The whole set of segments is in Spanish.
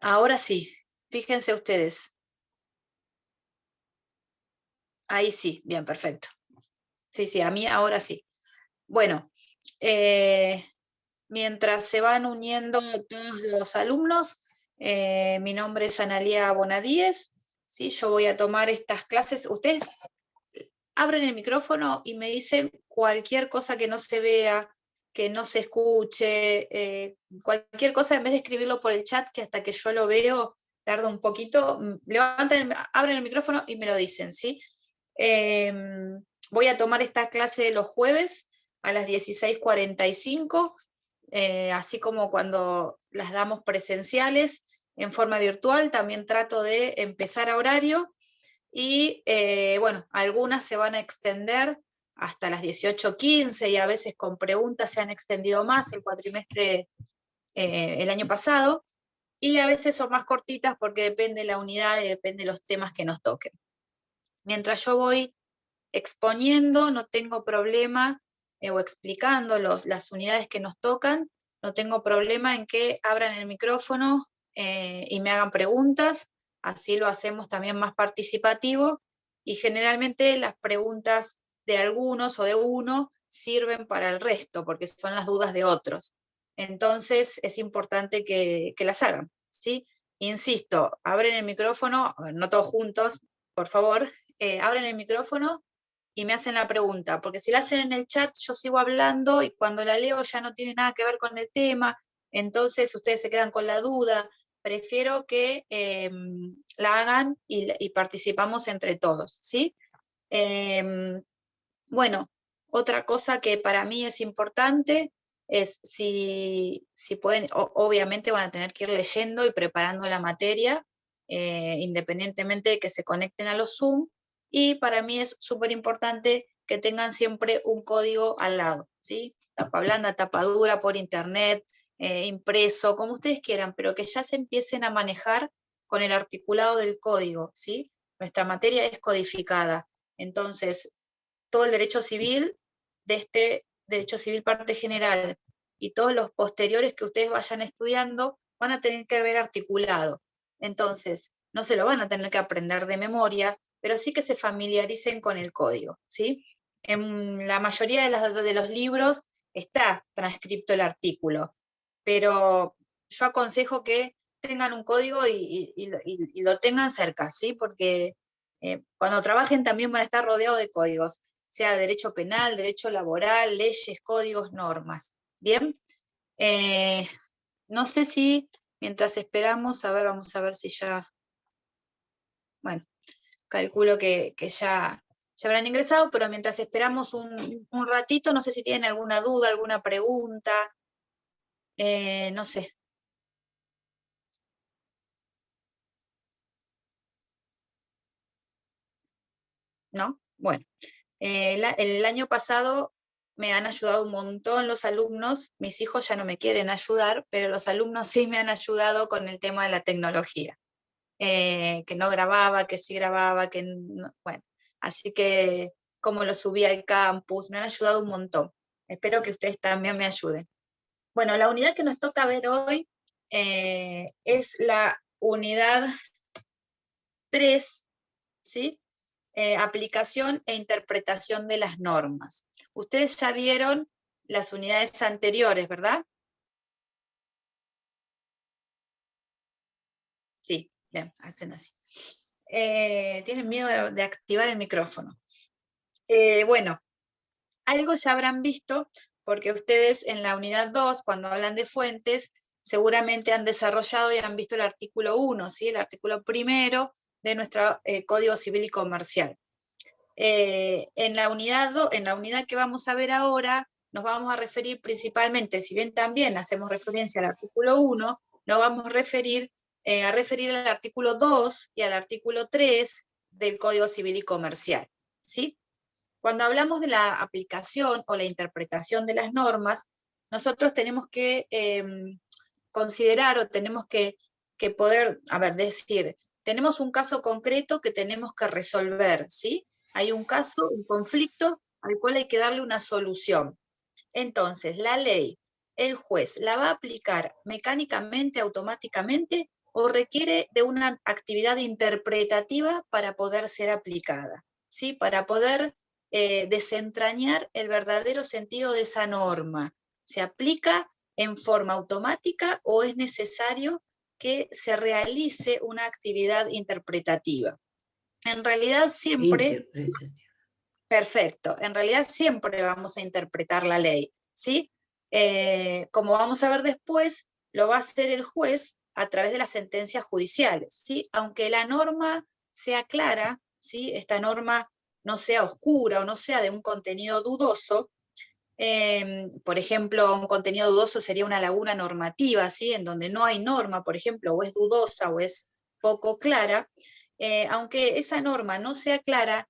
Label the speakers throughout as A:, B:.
A: Ahora sí, fíjense ustedes. Ahí sí, bien, perfecto. Sí, a mí ahora sí. Bueno, mientras se van uniendo todos los alumnos, mi nombre es Analía Bonadíes, ¿sí? Yo voy a tomar estas clases. Ustedes abren el micrófono y me dicen cualquier cosa que no se vea, que no se escuche, cualquier cosa, en vez de escribirlo por el chat, que hasta que yo lo veo tarda un poquito, abren el micrófono y me lo dicen, ¿sí? Voy a tomar esta clase de los jueves a las 16:45, así como cuando las damos presenciales en forma virtual, también trato de empezar a horario y bueno, algunas se van a extender hasta las 18:15 y a veces con preguntas se han extendido más el cuatrimestre el año pasado, y a veces son más cortitas porque depende de la unidad y depende de los temas que nos toquen. Mientras yo voy exponiendo, no tengo problema, o explicando las unidades que nos tocan, no tengo problema en que abran el micrófono y me hagan preguntas, así lo hacemos también más participativo, y generalmente las preguntas de algunos o de uno sirven para el resto, porque son las dudas de otros. Entonces es importante que las hagan, ¿sí? Insisto, abren el micrófono, no todos juntos, por favor, abren el micrófono y me hacen la pregunta, porque si la hacen en el chat yo sigo hablando y cuando la leo ya no tiene nada que ver con el tema, entonces ustedes se quedan con la duda. Prefiero que la hagan y participamos entre todos, ¿sí? Bueno, otra cosa que para mí es importante es si pueden, obviamente van a tener que ir leyendo y preparando la materia, independientemente de que se conecten a los Zoom, y para mí es súper importante que tengan siempre un código al lado, ¿sí? Tapa blanda, tapa dura, por internet, impreso, como ustedes quieran, pero que ya se empiecen a manejar con el articulado del código, ¿sí? Nuestra materia es codificada, entonces todo el derecho civil de este derecho civil parte general y todos los posteriores que ustedes vayan estudiando van a tener que ver articulado. Entonces, no se lo van a tener que aprender de memoria, pero sí que se familiaricen con el código, ¿sí? En la mayoría de los libros está transcripto el artículo, pero yo aconsejo que tengan un código y lo tengan cerca, ¿sí? Porque cuando trabajen también van a estar rodeados de códigos, sea derecho penal, derecho laboral, leyes, códigos, normas. ¿Bien? No sé si mientras esperamos, a ver, vamos a ver si ya, bueno, calculo que ya habrán ingresado, pero mientras esperamos un ratito, no sé si tienen alguna duda, alguna pregunta, no sé. ¿No? Bueno, el año pasado me han ayudado un montón los alumnos, mis hijos ya no me quieren ayudar, pero los alumnos sí me han ayudado con el tema de la tecnología, que no grababa, que sí grababa, que no, bueno, así que como lo subí al campus, me han ayudado un montón. Espero que ustedes también me ayuden. Bueno, la unidad que nos toca ver hoy es la unidad 3, ¿sí? Aplicación e interpretación de las normas. Ustedes ya vieron las unidades anteriores, ¿verdad? Sí, bien, hacen así. Tienen miedo de activar el micrófono. Bueno, algo ya habrán visto, porque ustedes en la unidad 2, cuando hablan de fuentes, seguramente han desarrollado y han visto el artículo 1, ¿sí? El artículo primero de nuestro Código Civil y Comercial. En la unidad que vamos a ver ahora, nos vamos a referir principalmente, si bien también hacemos referencia al artículo 1, nos vamos a referir al artículo 2 y al artículo 3 del Código Civil y Comercial, ¿sí? Cuando hablamos de la aplicación o la interpretación de las normas, nosotros tenemos que considerar o tenemos que poder, a ver, decir, tenemos un caso concreto que tenemos que resolver, ¿sí? Hay un caso, un conflicto al cual hay que darle una solución. Entonces, la ley, el juez, ¿la va a aplicar mecánicamente, automáticamente? o requiere de una actividad interpretativa para poder ser aplicada, ¿sí? Para poder desentrañar el verdadero sentido de esa norma. ¿Se aplica en forma automática o es necesario que se realice una actividad interpretativa? En realidad siempre, perfecto, en realidad siempre vamos a interpretar la ley, ¿sí? Como vamos a ver después, lo va a hacer el juez a través de las sentencias judiciales, ¿sí? Aunque la norma sea clara, ¿sí? Esta norma no sea oscura o no sea de un contenido dudoso, por ejemplo, un contenido dudoso sería una laguna normativa, ¿sí? En donde no hay norma, por ejemplo, o es dudosa o es poco clara, aunque esa norma no sea clara,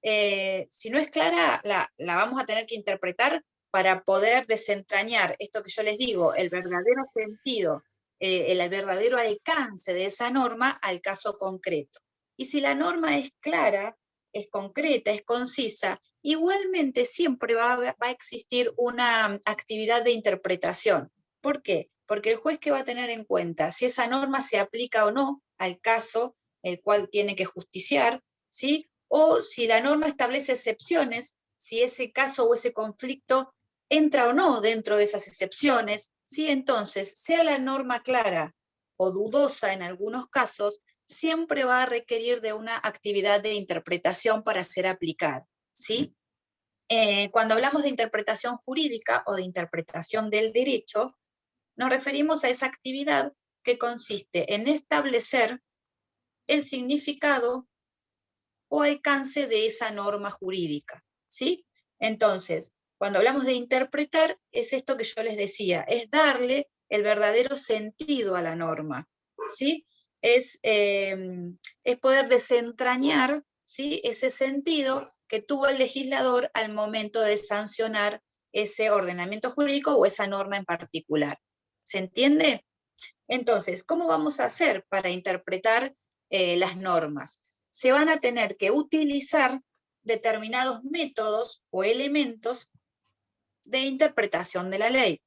A: si no es clara, la vamos a tener que interpretar para poder desentrañar esto que yo les digo, el verdadero sentido, el verdadero alcance de esa norma al caso concreto. Y si la norma es clara, es concreta, es concisa, igualmente siempre va a existir una actividad de interpretación. ¿Por qué? Porque el juez que va a tener en cuenta si esa norma se aplica o no al caso el cual tiene que justiciar, ¿sí? O si la norma establece excepciones, si ese caso o ese conflicto entra o no dentro de esas excepciones, ¿sí? Entonces, sea la norma clara o dudosa en algunos casos, siempre va a requerir de una actividad de interpretación para ser aplicada, ¿sí? Cuando hablamos de interpretación jurídica o de interpretación del derecho, nos referimos a esa actividad que consiste en establecer el significado o alcance de esa norma jurídica, ¿sí? Entonces, cuando hablamos de interpretar, es esto que yo les decía, es darle el verdadero sentido a la norma, ¿sí? Es poder desentrañar, ¿sí? Ese sentido que tuvo el legislador al momento de sancionar ese ordenamiento jurídico o esa norma en particular. ¿Se entiende? Entonces, ¿cómo vamos a hacer para interpretar las normas? Se van a tener que utilizar determinados métodos o elementos de interpretación de la ley.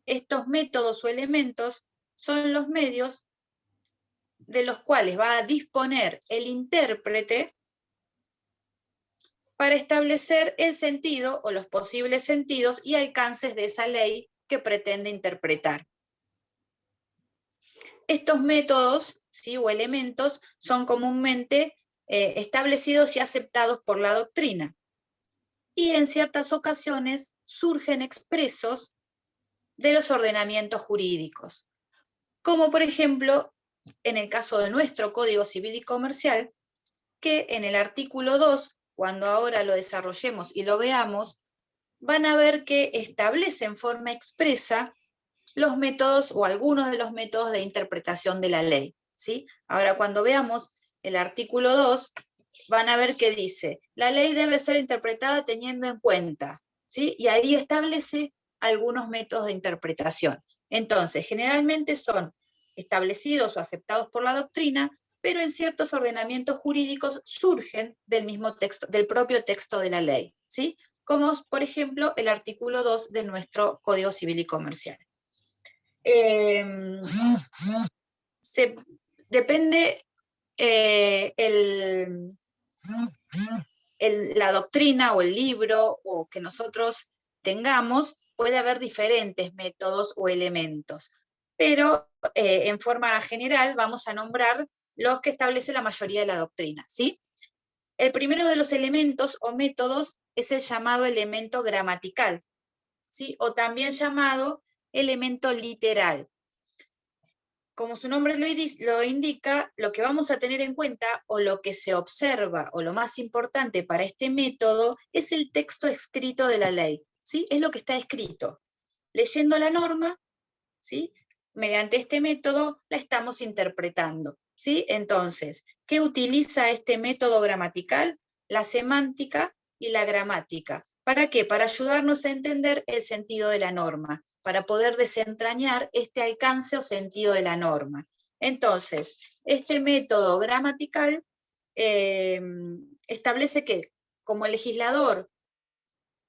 A: Estos métodos o elementos son los medios de los cuales va a disponer el intérprete para establecer el sentido o los posibles sentidos y alcances de esa ley que pretende interpretar. Estos métodos, ¿sí? O elementos son comúnmente establecidos y aceptados por la doctrina. Y en ciertas ocasiones surgen expresos de los ordenamientos jurídicos, como por ejemplo en el caso de nuestro Código Civil y Comercial, que en el artículo 2, cuando ahora lo desarrollemos y lo veamos, van a ver que establece en forma expresa los métodos o algunos de los métodos de interpretación de la ley, ¿sí? Ahora, cuando veamos el artículo 2, van a ver que dice, la ley debe ser interpretada teniendo en cuenta, ¿sí? Y ahí establece algunos métodos de interpretación. Entonces, generalmente son establecidos o aceptados por la doctrina, pero en ciertos ordenamientos jurídicos surgen del mismo texto, del propio texto de la ley, ¿sí? Como, por ejemplo, el artículo 2 de nuestro Código Civil y Comercial. Depende la doctrina o el libro o que nosotros tengamos, puede haber diferentes métodos o elementos, pero en forma general vamos a nombrar los que establece la mayoría de la doctrina, ¿sí? El primero de los elementos o métodos es el llamado elemento gramatical, ¿sí? O también llamado elemento literal. Como su nombre lo indica, lo que vamos a tener en cuenta o lo que se observa o lo más importante para este método es el texto escrito de la ley, ¿sí? Es lo que está escrito. Leyendo la norma, ¿sí? Mediante este método la estamos interpretando, ¿sí? Entonces, ¿qué utiliza este método gramatical? La semántica y la gramática. ¿Para qué? Para ayudarnos a entender el sentido de la norma, para poder desentrañar este alcance o sentido de la norma. Entonces, este método gramatical establece que como el legislador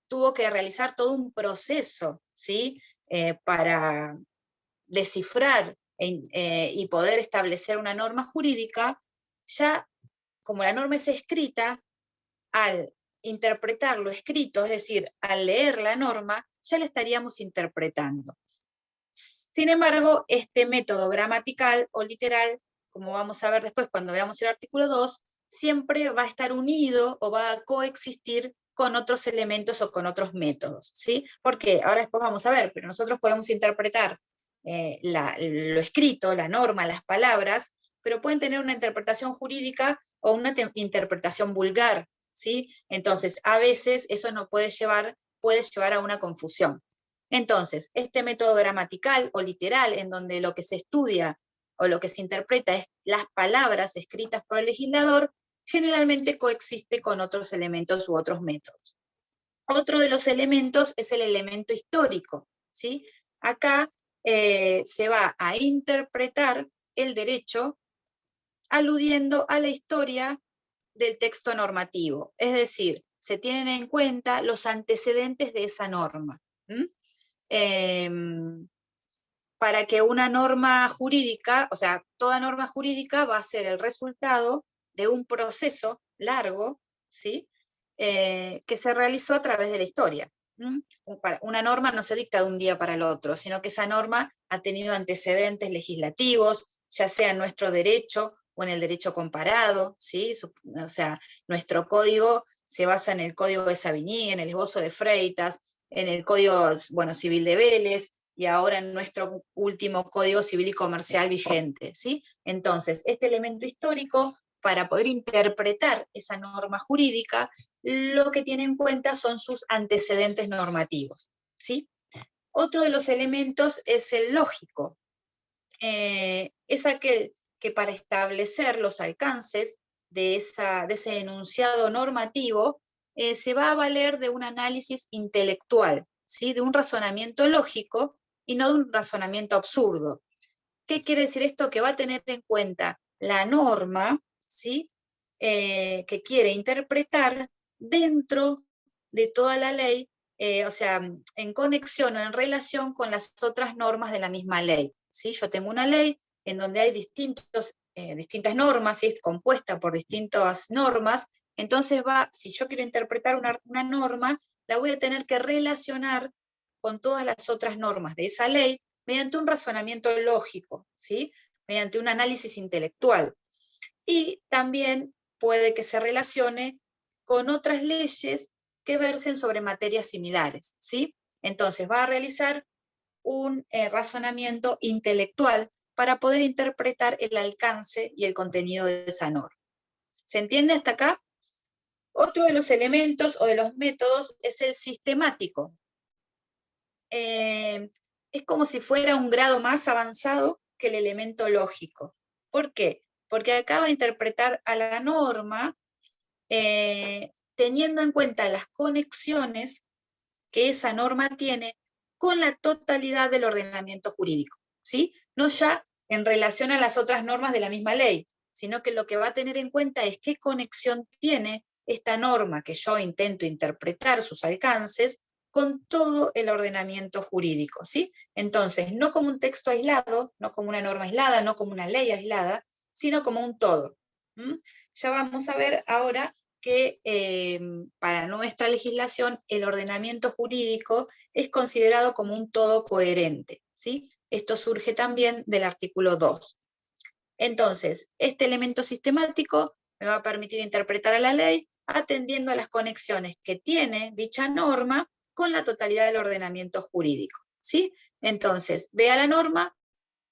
A: tuvo que realizar todo un proceso, ¿sí? Para descifrar y poder establecer una norma jurídica, ya como la norma es escrita, al interpretar lo escrito, es decir, al leer la norma, ya la estaríamos interpretando. Sin embargo, este método gramatical o literal, como vamos a ver después cuando veamos el artículo 2, siempre va a estar unido o va a coexistir con otros elementos o con otros métodos, ¿sí? Porque ahora después vamos a ver, pero nosotros podemos interpretar lo escrito, la norma, las palabras, pero pueden tener una interpretación jurídica o una interpretación vulgar, ¿sí? Entonces, a veces eso no puede llevar a una confusión. Entonces, este método gramatical o literal, en donde lo que se estudia o lo que se interpreta es las palabras escritas por el legislador, generalmente coexiste con otros elementos u otros métodos. Otro de los elementos es el elemento histórico, ¿sí? Acá se va a interpretar el derecho aludiendo a la historia del texto normativo, es decir, se tienen en cuenta los antecedentes de esa norma. Para que una norma jurídica, o sea, toda norma jurídica va a ser el resultado de un proceso largo, ¿sí? Que se realizó a través de la historia. Una norma no se dicta de un día para el otro, sino que esa norma ha tenido antecedentes legislativos, ya sea en nuestro derecho o en el derecho comparado, ¿sí? O sea, nuestro código se basa en el Código de Savigny, en el Esbozo de Freitas, en el Código Civil de Vélez, y ahora en nuestro último Código Civil y Comercial vigente, ¿sí? Entonces, este elemento histórico, para poder interpretar esa norma jurídica, lo que tiene en cuenta son sus antecedentes normativos, ¿sí? Otro de los elementos es el lógico. Es aquel que para establecer los alcances de ese enunciado normativo, se va a valer de un análisis intelectual, ¿sí? De un razonamiento lógico y no de un razonamiento absurdo. ¿Qué quiere decir esto? Que va a tener en cuenta la norma, ¿sí? Que quiere interpretar dentro de toda la ley, o sea, en conexión o en relación con las otras normas de la misma ley, ¿sí? Yo tengo una ley en donde hay distintas normas, ¿sí? Es compuesta por distintas normas, entonces si yo quiero interpretar una norma, la voy a tener que relacionar con todas las otras normas de esa ley mediante un razonamiento lógico, ¿sí? Mediante un análisis intelectual. Y también puede que se relacione con otras leyes que versen sobre materias similares, ¿sí? Entonces va a realizar un razonamiento intelectual para poder interpretar el alcance y el contenido de esa norma. ¿Se entiende hasta acá? Otro de los elementos o de los métodos es el sistemático. Es como si fuera un grado más avanzado que el elemento lógico. ¿Por qué? Porque acaba de interpretar a la norma teniendo en cuenta las conexiones que esa norma tiene con la totalidad del ordenamiento jurídico, ¿sí? No ya en relación a las otras normas de la misma ley, sino que lo que va a tener en cuenta es qué conexión tiene esta norma que yo intento interpretar sus alcances con todo el ordenamiento jurídico, ¿sí? Entonces, no como un texto aislado, no como una norma aislada, no como una ley aislada, sino como un todo. Ya vamos a ver ahora que para nuestra legislación el ordenamiento jurídico es considerado como un todo coherente, ¿sí? Esto surge también del artículo 2. Entonces, este elemento sistemático me va a permitir interpretar a la ley atendiendo a las conexiones que tiene dicha norma con la totalidad del ordenamiento jurídico, ¿sí? Entonces, ve a la norma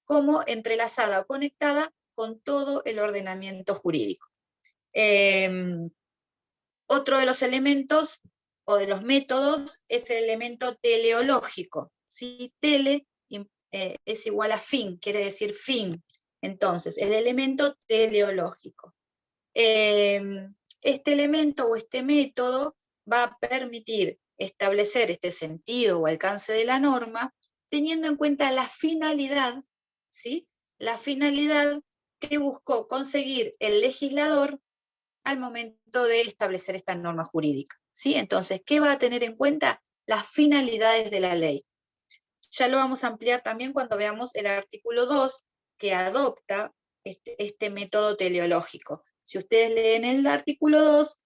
A: como entrelazada o conectada con todo el ordenamiento jurídico. Otro de los elementos o de los métodos es el elemento teleológico, ¿sí? Tele es igual a fin, quiere decir fin. Entonces, el elemento teleológico. Este elemento o este método va a permitir establecer este sentido o alcance de la norma teniendo en cuenta la finalidad, ¿sí? La finalidad que buscó conseguir el legislador al momento de establecer esta norma jurídica, ¿sí? Entonces, ¿qué va a tener en cuenta? Las finalidades de la ley. Ya lo vamos a ampliar también cuando veamos el artículo 2, que adopta este método teleológico. Si ustedes leen el artículo 2,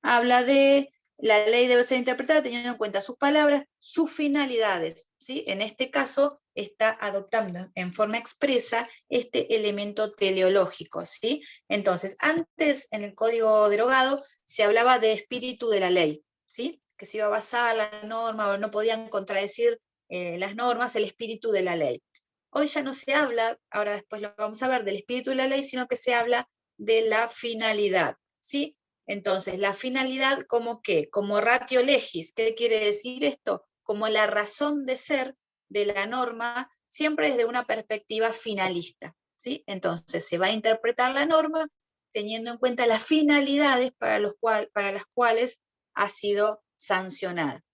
A: habla de la ley debe ser interpretada teniendo en cuenta sus palabras, sus finalidades, ¿sí? En este caso está adoptando en forma expresa este elemento teleológico, ¿sí? Entonces, antes en el código derogado se hablaba de espíritu de la ley, ¿sí? Que se iba a basar la norma o no podían contradecir las normas, el espíritu de la ley. Hoy ya no se habla, ahora después lo vamos a ver, del espíritu de la ley, sino que se habla de la finalidad, ¿sí? Entonces, la finalidad, ¿como qué? Como ratio legis. ¿Qué quiere decir esto? Como la razón de ser de la norma, siempre desde una perspectiva finalista, ¿sí? Entonces, se va a interpretar la norma teniendo en cuenta las finalidades para las cuales ha sido sancionada,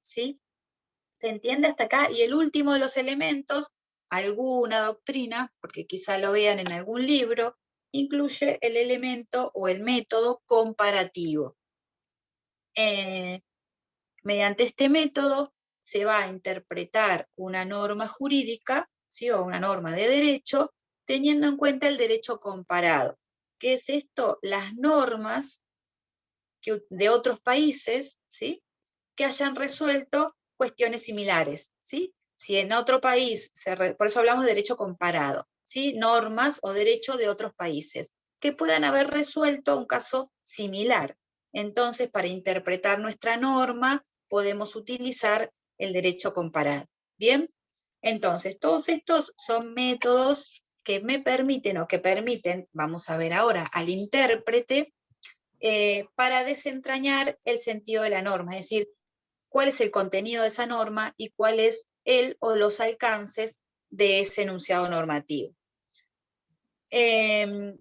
A: ¿sí? ¿Se entiende hasta acá? Y el último de los elementos, alguna doctrina, porque quizá lo vean en algún libro, incluye el elemento o el método comparativo. Mediante este método se va a interpretar una norma jurídica, ¿sí? O una norma de derecho, teniendo en cuenta el derecho comparado. ¿Qué es esto? Las normas de otros países, ¿sí? Que hayan resuelto cuestiones similares, ¿sí? Si en otro país, por eso hablamos de derecho comparado, ¿sí? Normas o derecho de otros países, que puedan haber resuelto un caso similar. Entonces, para interpretar nuestra norma, podemos utilizar el derecho comparado. ¿Bien? Entonces, todos estos son métodos que me permiten o que permiten, vamos a ver ahora, al intérprete, para desentrañar el sentido de la norma, es decir, cuál es el contenido de esa norma y cuál es el o los alcances de ese enunciado normativo.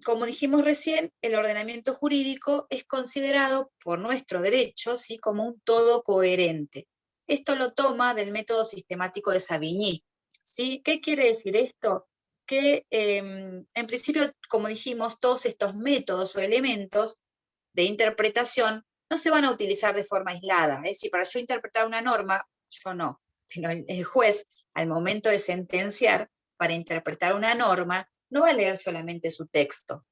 A: Como dijimos recién, el ordenamiento jurídico es considerado por nuestro derecho, ¿sí? Como un todo coherente. Esto lo toma del método sistemático de Savigny, ¿sí? ¿Qué quiere decir esto? Que en principio, como dijimos, todos estos métodos o elementos de interpretación no se van a utilizar de forma aislada. Es decir, para yo interpretar una norma, yo no, pero el juez, al momento de sentenciar, para interpretar una norma, no va a leer solamente su texto.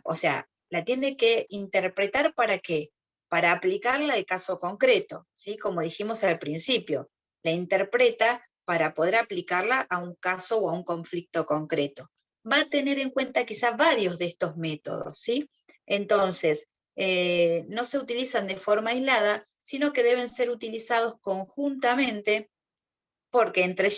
A: O sea, la tiene que interpretar ¿para qué? Para aplicarla al caso concreto, ¿sí? Como dijimos al principio, la interpreta para poder aplicarla a un caso o a un conflicto concreto. Va a tener en cuenta quizás varios de estos métodos, ¿sí? Entonces, no se utilizan de forma aislada, sino que deben ser utilizados conjuntamente porque entre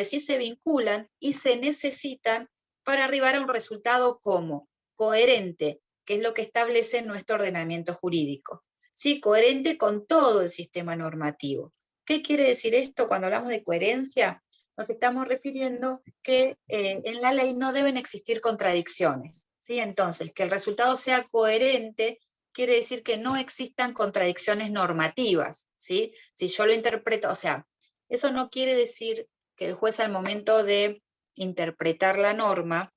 A: sí se vinculan y se necesitan para arribar a un resultado como coherente, que es lo que establece nuestro ordenamiento jurídico. ¿Sí? Coherente con todo el sistema normativo. ¿Qué quiere decir esto cuando hablamos de coherencia? Nos estamos refiriendo que en la ley no deben existir contradicciones, ¿sí? Entonces, que el resultado sea coherente quiere decir que no existan contradicciones normativas, ¿sí? Si yo lo interpreto, o sea, eso no quiere decir que el juez al momento de interpretar la norma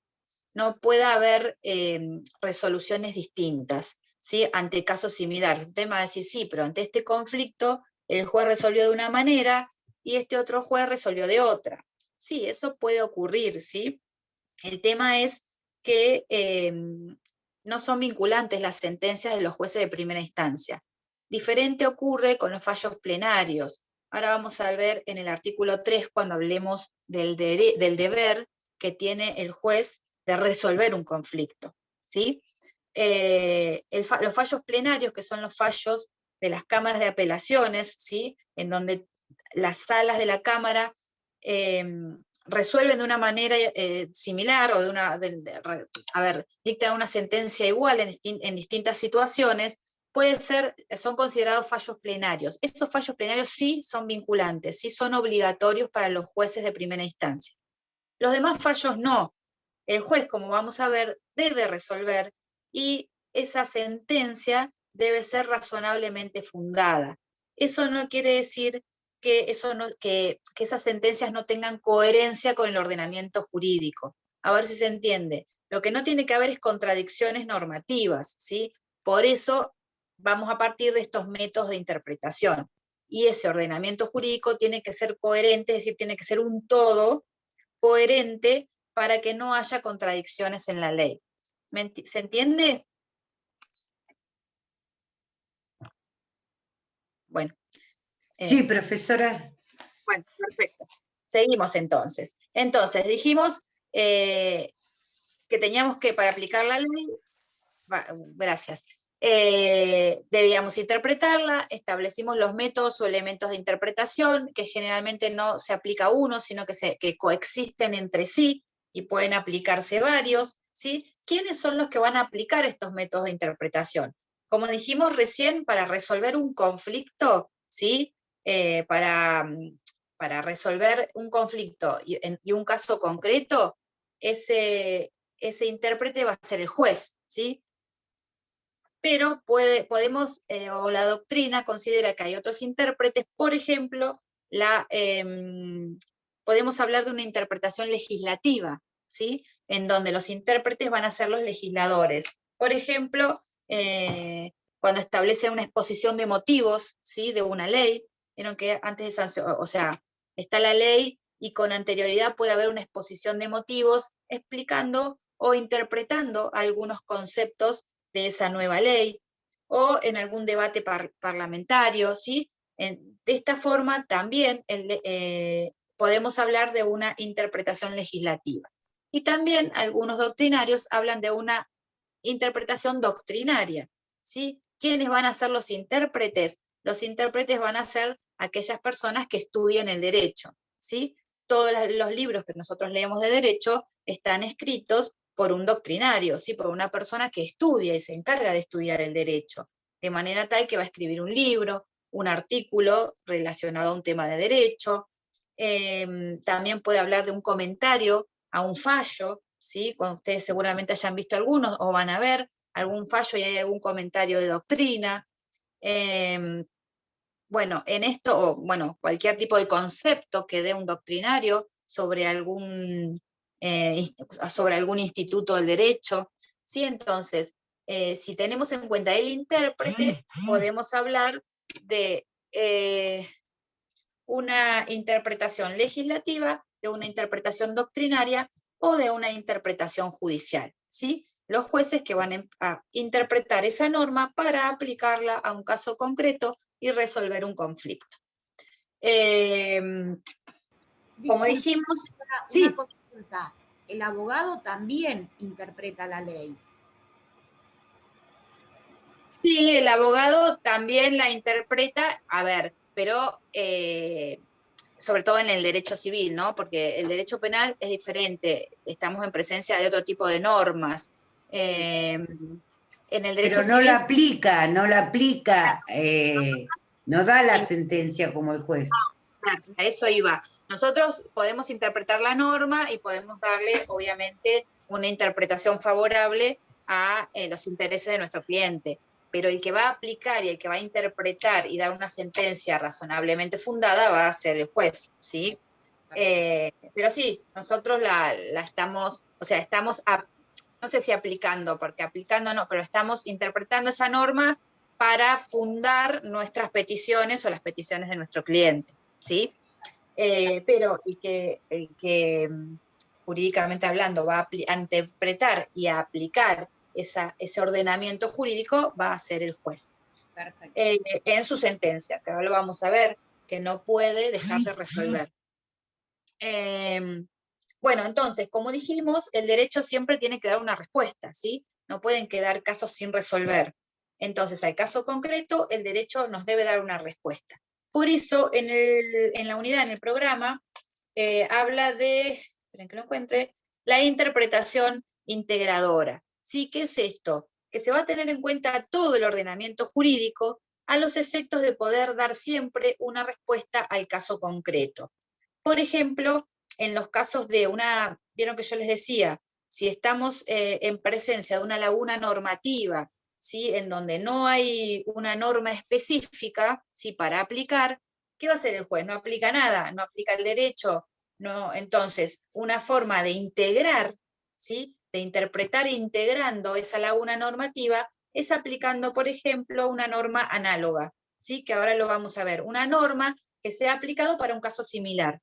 A: no pueda haber resoluciones distintas, ¿sí? Ante casos similares. Usted me va a decir, sí, pero ante este conflicto el juez resolvió de una manera y este otro juez resolvió de otra. Sí, eso puede ocurrir, ¿sí? El tema es que no son vinculantes las sentencias de los jueces de primera instancia. Diferente ocurre con los fallos plenarios. Ahora vamos a ver en el artículo 3 cuando hablemos del deber que tiene el juez de resolver un conflicto, ¿sí? Los fallos plenarios, que son los fallos de las cámaras de apelaciones, ¿sí? En donde las salas de la Cámara resuelven de una manera similar o dictan una sentencia igual en distintas situaciones, son considerados fallos plenarios. Esos fallos plenarios sí son vinculantes, sí son obligatorios para los jueces de primera instancia. Los demás fallos no. El juez, como vamos a ver, debe resolver y esa sentencia debe ser razonablemente fundada. Eso no quiere decir que esas sentencias no tengan coherencia con el ordenamiento jurídico. A ver si se entiende. Lo que no tiene que haber es contradicciones normativas, ¿sí? Por eso vamos a partir de estos métodos de interpretación. Y ese ordenamiento jurídico tiene que ser coherente, es decir, tiene que ser un todo coherente para que no haya contradicciones en la ley. ¿Se entiende? Bueno.
B: Sí, profesora.
A: Bueno, perfecto. Seguimos entonces. Entonces, dijimos que teníamos que, para aplicar la ley, gracias, debíamos interpretarla, establecimos los métodos o elementos de interpretación, que generalmente no se aplica uno, sino que coexisten entre sí y pueden aplicarse varios, ¿sí? ¿Quiénes son los que van a aplicar estos métodos de interpretación? Como dijimos recién, para resolver un conflicto, ¿sí? Para resolver un conflicto y un caso concreto, ese intérprete va a ser el juez, ¿sí? Pero podemos, o la doctrina considera que hay otros intérpretes, por ejemplo, podemos hablar de una interpretación legislativa, ¿sí? En donde los intérpretes van a ser los legisladores. Por ejemplo, cuando establece una exposición de motivos, ¿sí? De una ley, vieron que antes de sancionar, o sea, está la ley y con anterioridad puede haber una exposición de motivos explicando o interpretando algunos conceptos de esa nueva ley, o en algún debate parlamentario, ¿sí? De esta forma también podemos hablar de una interpretación legislativa. Y también algunos doctrinarios hablan de una interpretación doctrinaria, ¿sí? ¿Quiénes van a ser los intérpretes? Los intérpretes van a ser aquellas personas que estudian el derecho, ¿sí? Todos los libros que nosotros leemos de derecho están escritos por un doctrinario, ¿sí? Por una persona que estudia y se encarga de estudiar el derecho, de manera tal que va a escribir un libro, un artículo relacionado a un tema de derecho, también puede hablar de un comentario a un fallo, ¿sí? Cuando ustedes seguramente hayan visto algunos o van a ver algún fallo y hay algún comentario de doctrina. Bueno, en esto, o bueno, cualquier tipo de concepto que dé un doctrinario sobre algún instituto del derecho, ¿sí? Entonces, si tenemos en cuenta el intérprete, podemos hablar de una interpretación legislativa, de una interpretación doctrinaria o de una interpretación judicial, ¿sí? Los jueces que van a interpretar esa norma para aplicarla a un caso concreto y resolver un conflicto. Como dijimos,
C: una consulta. El abogado también interpreta la ley.
A: Sí, el abogado también la interpreta, a ver, pero sobre todo en el derecho civil, ¿no? Porque el derecho penal es diferente, estamos en presencia de otro tipo de normas. En el derecho
B: pero no
A: civil,
B: la aplica, no da la sentencia como el juez.
A: A eso iba. Nosotros podemos interpretar la norma y podemos darle, obviamente, una interpretación favorable a los intereses de nuestro cliente, pero el que va a aplicar y el que va a interpretar y dar una sentencia razonablemente fundada va a ser el juez, ¿sí? Pero sí, nosotros la estamos, o sea, no sé si aplicando, porque aplicando no, pero estamos interpretando esa norma para fundar nuestras peticiones o las peticiones de nuestro cliente, ¿sí? Pero el que jurídicamente hablando va a interpretar y a aplicar ese ordenamiento jurídico va a ser el juez. En su sentencia, que ahora lo vamos a ver, que no puede dejar de resolver. Bueno, entonces, como dijimos, el derecho siempre tiene que dar una respuesta, ¿sí? No pueden quedar casos sin resolver. Entonces, al caso concreto, el derecho nos debe dar una respuesta. Por eso, en la unidad, en el programa, habla de, esperen que lo encuentre, la interpretación integradora. ¿Sí? ¿Qué es esto? Que se va a tener en cuenta todo el ordenamiento jurídico a los efectos de poder dar siempre una respuesta al caso concreto. Por ejemplo, en los casos de vieron que yo les decía, si estamos en presencia de una laguna normativa, ¿sí? En donde no hay una norma específica, ¿sí? Para aplicar, ¿qué va a hacer el juez? No aplica nada, no aplica el derecho. No, entonces, una forma de integrar, ¿sí? De interpretar integrando esa laguna normativa es aplicando, por ejemplo, una norma análoga, ¿sí? Que ahora lo vamos a ver, una norma que sea aplicado para un caso similar.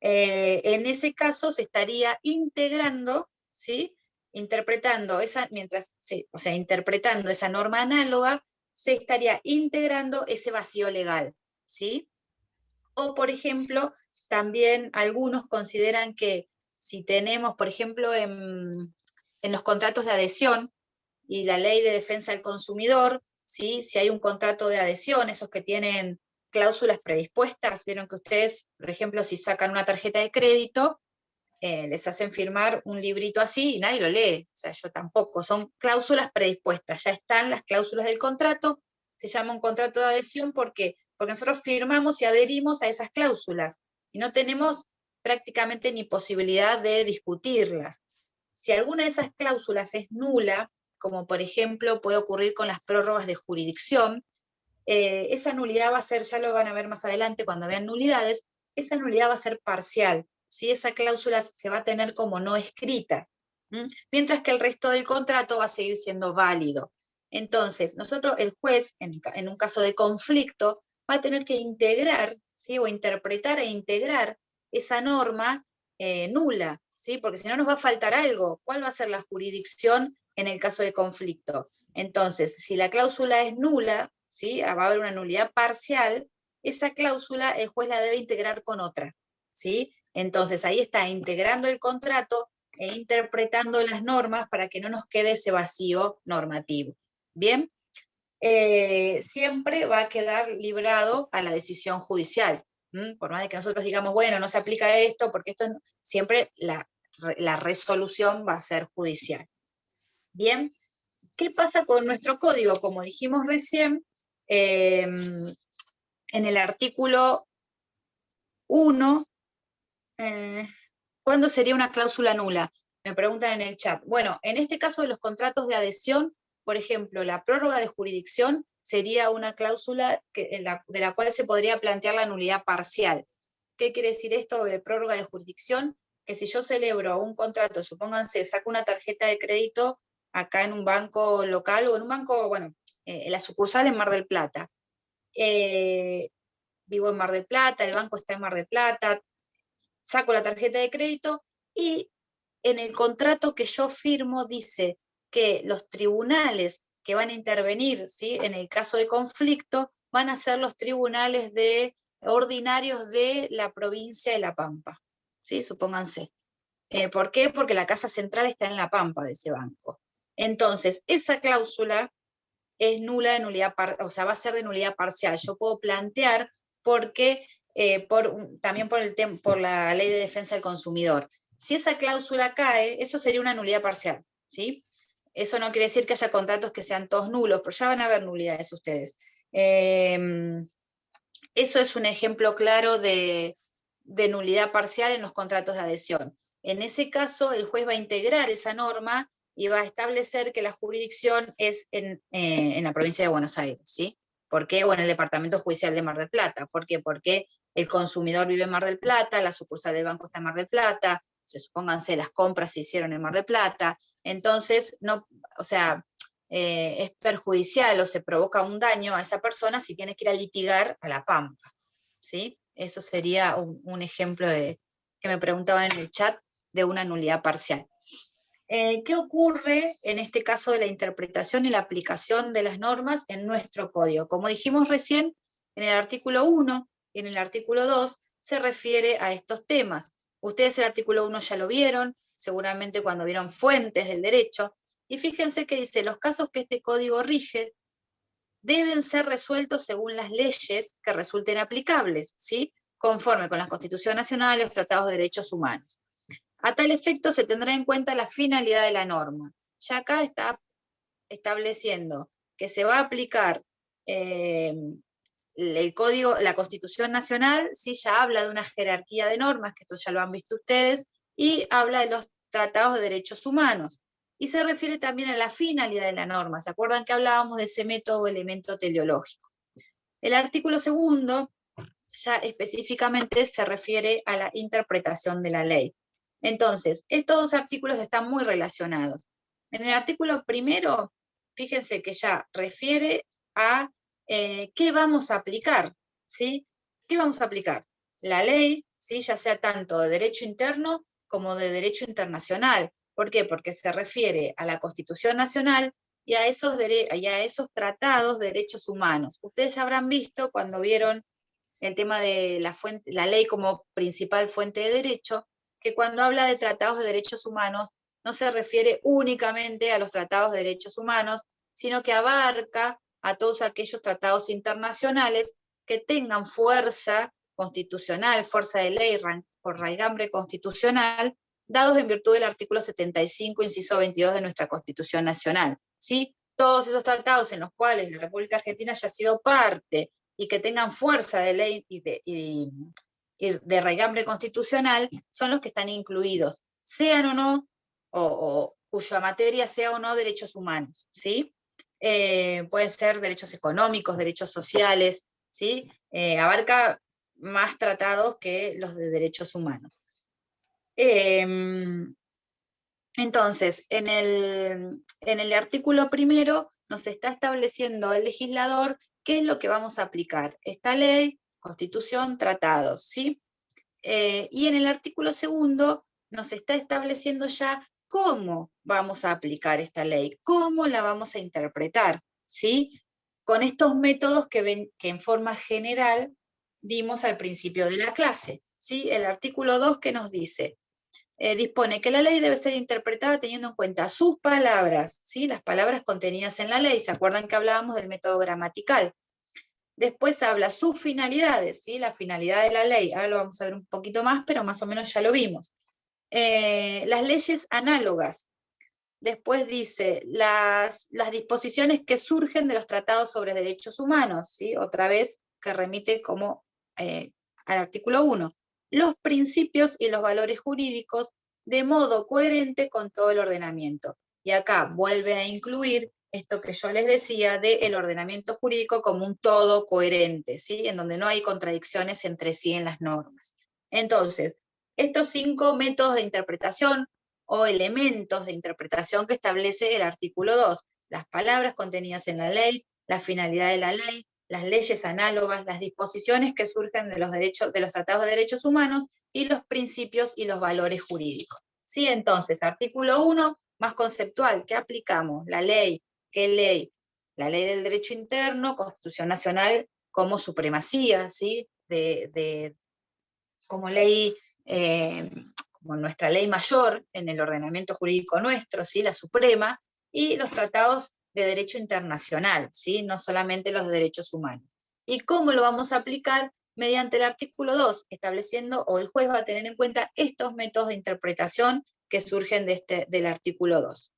A: En ese caso se estaría integrando, ¿sí? Interpretando esa norma análoga, se estaría integrando ese vacío legal, ¿sí? O, por ejemplo, también algunos consideran que si tenemos, por ejemplo, en los contratos de adhesión y la ley de defensa del consumidor, ¿sí? Si hay un contrato de adhesión, esos que tienen cláusulas predispuestas, vieron que ustedes, por ejemplo, si sacan una tarjeta de crédito, les hacen firmar un librito así y nadie lo lee, o sea, yo tampoco, son cláusulas predispuestas, ya están las cláusulas del contrato, se llama un contrato de adhesión porque nosotros firmamos y adherimos a esas cláusulas, y no tenemos prácticamente ni posibilidad de discutirlas. Si alguna de esas cláusulas es nula, como por ejemplo puede ocurrir con las prórrogas de jurisdicción, esa nulidad va a ser, ya lo van a ver más adelante cuando vean nulidades, esa nulidad va a ser parcial, ¿sí? Esa cláusula se va a tener como no escrita, mientras que el resto del contrato va a seguir siendo válido. Entonces, nosotros, el juez, en un caso de conflicto, va a tener que integrar, ¿sí? O interpretar e integrar esa norma nula, ¿sí? Porque si no nos va a faltar algo. ¿Cuál va a ser la jurisdicción en el caso de conflicto? Entonces, si la cláusula es nula, ¿sí? Va a haber una nulidad parcial, esa cláusula el juez la debe integrar con otra, ¿sí? Entonces ahí está integrando el contrato e interpretando las normas para que no nos quede ese vacío normativo. ¿Bien? Siempre va a quedar librado a la decisión judicial. Por más de que nosotros digamos, bueno, no se aplica esto, porque esto siempre la resolución va a ser judicial. Bien, ¿qué pasa con nuestro código? Como dijimos recién, en el artículo 1, ¿cuándo sería una cláusula nula? Me preguntan en el chat. Bueno, en este caso de los contratos de adhesión, por ejemplo, la prórroga de jurisdicción sería una cláusula de la cual se podría plantear la nulidad parcial. ¿Qué quiere decir esto de prórroga de jurisdicción? Que si yo celebro un contrato, supónganse, saco una tarjeta de crédito acá en un banco local o en un banco, bueno, en la sucursal en Mar del Plata. Vivo en Mar del Plata, el banco está en Mar del Plata, saco la tarjeta de crédito y en el contrato que yo firmo dice que los tribunales que van a intervenir, ¿sí? En el caso de conflicto van a ser los tribunales ordinarios de la provincia de La Pampa, ¿sí? Supónganse. ¿Por qué? Porque la casa central está en La Pampa de ese banco. Entonces, esa cláusula es nula de nulidad, o sea, va a ser de nulidad parcial. Yo puedo plantear porque también por la ley de defensa del consumidor. Si esa cláusula cae, eso sería una nulidad parcial, ¿sí? Eso no quiere decir que haya contratos que sean todos nulos, pero ya van a haber nulidades ustedes. Eso es un ejemplo claro de nulidad parcial en los contratos de adhesión. En ese caso, el juez va a integrar esa norma y va a establecer que la jurisdicción es en la provincia de Buenos Aires, ¿sí? ¿Por qué? O en el Departamento Judicial de Mar del Plata. ¿Por qué? Porque el consumidor vive en Mar del Plata, la sucursal del banco está en Mar del Plata, supónganse, las compras se hicieron en Mar del Plata, entonces, no, o sea, es perjudicial o se provoca un daño a esa persona si tiene que ir a litigar a La Pampa, ¿sí? Eso sería un ejemplo que me preguntaban en el chat de una nulidad parcial. ¿Qué ocurre en este caso de la interpretación y la aplicación de las normas en nuestro código? Como dijimos recién, en el artículo 1 y en el artículo 2 se refiere a estos temas. Ustedes el artículo 1 ya lo vieron, seguramente cuando vieron fuentes del derecho, y fíjense que dice, los casos que este código rige deben ser resueltos según las leyes que resulten aplicables, ¿sí? Conforme con la Constitución Nacional y los tratados de derechos humanos. A tal efecto se tendrá en cuenta la finalidad de la norma. Ya acá está estableciendo que se va a aplicar el código, la Constitución Nacional, ¿sí? Ya habla de una jerarquía de normas, que esto ya lo han visto ustedes, y habla de los tratados de derechos humanos. Y se refiere también a la finalidad de la norma. ¿Se acuerdan que hablábamos de ese método o elemento teleológico? El artículo 2 ya específicamente se refiere a la interpretación de la ley. Entonces, estos dos artículos están muy relacionados. En el artículo 1, fíjense que ya refiere a qué vamos a aplicar, ¿sí? ¿Qué vamos a aplicar? La ley, ¿sí? Ya sea tanto de derecho interno como de derecho internacional. ¿Por qué? Porque se refiere a la Constitución Nacional y a esos tratados de derechos humanos. Ustedes ya habrán visto cuando vieron el tema de la ley como principal fuente de derecho, que cuando habla de tratados de derechos humanos no se refiere únicamente a los tratados de derechos humanos, sino que abarca a todos aquellos tratados internacionales que tengan fuerza constitucional, fuerza de ley, por raigambre constitucional, dados en virtud del artículo 75, inciso 22 de nuestra Constitución Nacional, ¿sí? Todos esos tratados en los cuales la República Argentina haya sido parte y que tengan fuerza de ley y de raigambre constitucional, son los que están incluidos, sean o no, o cuya materia sea o no derechos humanos, ¿sí? Pueden ser derechos económicos, derechos sociales, ¿sí? Abarca más tratados que los de derechos humanos. Entonces, en el artículo primero nos está estableciendo el legislador qué es lo que vamos a aplicar. Esta ley, Constitución, tratados, ¿sí? Y en el artículo segundo nos está estableciendo ya cómo vamos a aplicar esta ley, cómo la vamos a interpretar, ¿sí? Con estos métodos que en forma general dimos al principio de la clase, ¿sí? El artículo 2 que nos dice, dispone que la ley debe ser interpretada teniendo en cuenta sus palabras, ¿sí? Las palabras contenidas en la ley. ¿Se acuerdan que hablábamos del método gramatical? Después habla sus finalidades, ¿sí? La finalidad de la ley. Ahora lo vamos a ver un poquito más, pero más o menos ya lo vimos. Las leyes análogas. Después dice las disposiciones que surgen de los tratados sobre derechos humanos, ¿sí? Otra vez que remite como al artículo 1. Los principios y los valores jurídicos de modo coherente con todo el ordenamiento. Y acá vuelve a incluir esto que yo les decía del ordenamiento jurídico como un todo coherente, ¿sí? En donde no hay contradicciones entre sí en las normas. Entonces, estos 5 métodos de interpretación o elementos de interpretación que establece el artículo 2, las palabras contenidas en la ley, la finalidad de la ley, las leyes análogas, las disposiciones que surgen de los tratados de derechos humanos y los principios y los valores jurídicos. ¿Sí? Entonces, artículo 1, más conceptual, ¿qué aplicamos? La ley, ¿qué ley? La ley del derecho interno, Constitución Nacional como supremacía, ¿sí? Como ley, como nuestra ley mayor en el ordenamiento jurídico nuestro, ¿sí? La suprema, y los tratados de derecho internacional, ¿sí? No solamente los de derechos humanos. ¿Y cómo lo vamos a aplicar? Mediante el artículo 2, estableciendo, o el juez va a tener en cuenta estos métodos de interpretación que surgen del artículo 2.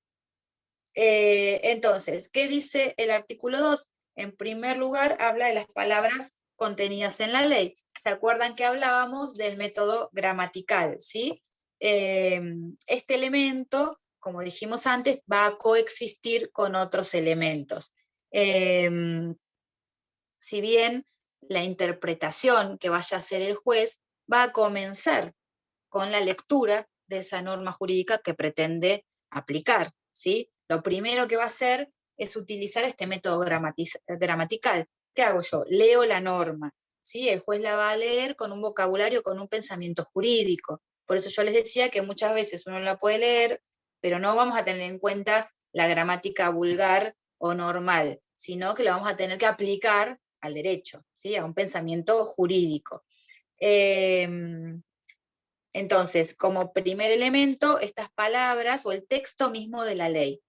A: Entonces, ¿qué dice el artículo 2? En primer lugar, habla de las palabras contenidas en la ley. ¿Se acuerdan que hablábamos del método gramatical? ¿Sí? Este elemento, como dijimos antes, va a coexistir con otros elementos. Si bien la interpretación que vaya a hacer el juez va a comenzar con la lectura de esa norma jurídica que pretende aplicar, ¿sí? Lo primero que va a hacer es utilizar este método gramatical. ¿Qué hago yo? Leo la norma, ¿sí? El juez la va a leer con un vocabulario, con un pensamiento jurídico. Por eso yo les decía que muchas veces uno la puede leer, pero no vamos a tener en cuenta la gramática vulgar o normal, sino que la vamos a tener que aplicar al derecho, ¿sí? A un pensamiento jurídico. Entonces, como primer elemento, estas palabras o el texto mismo de la ley.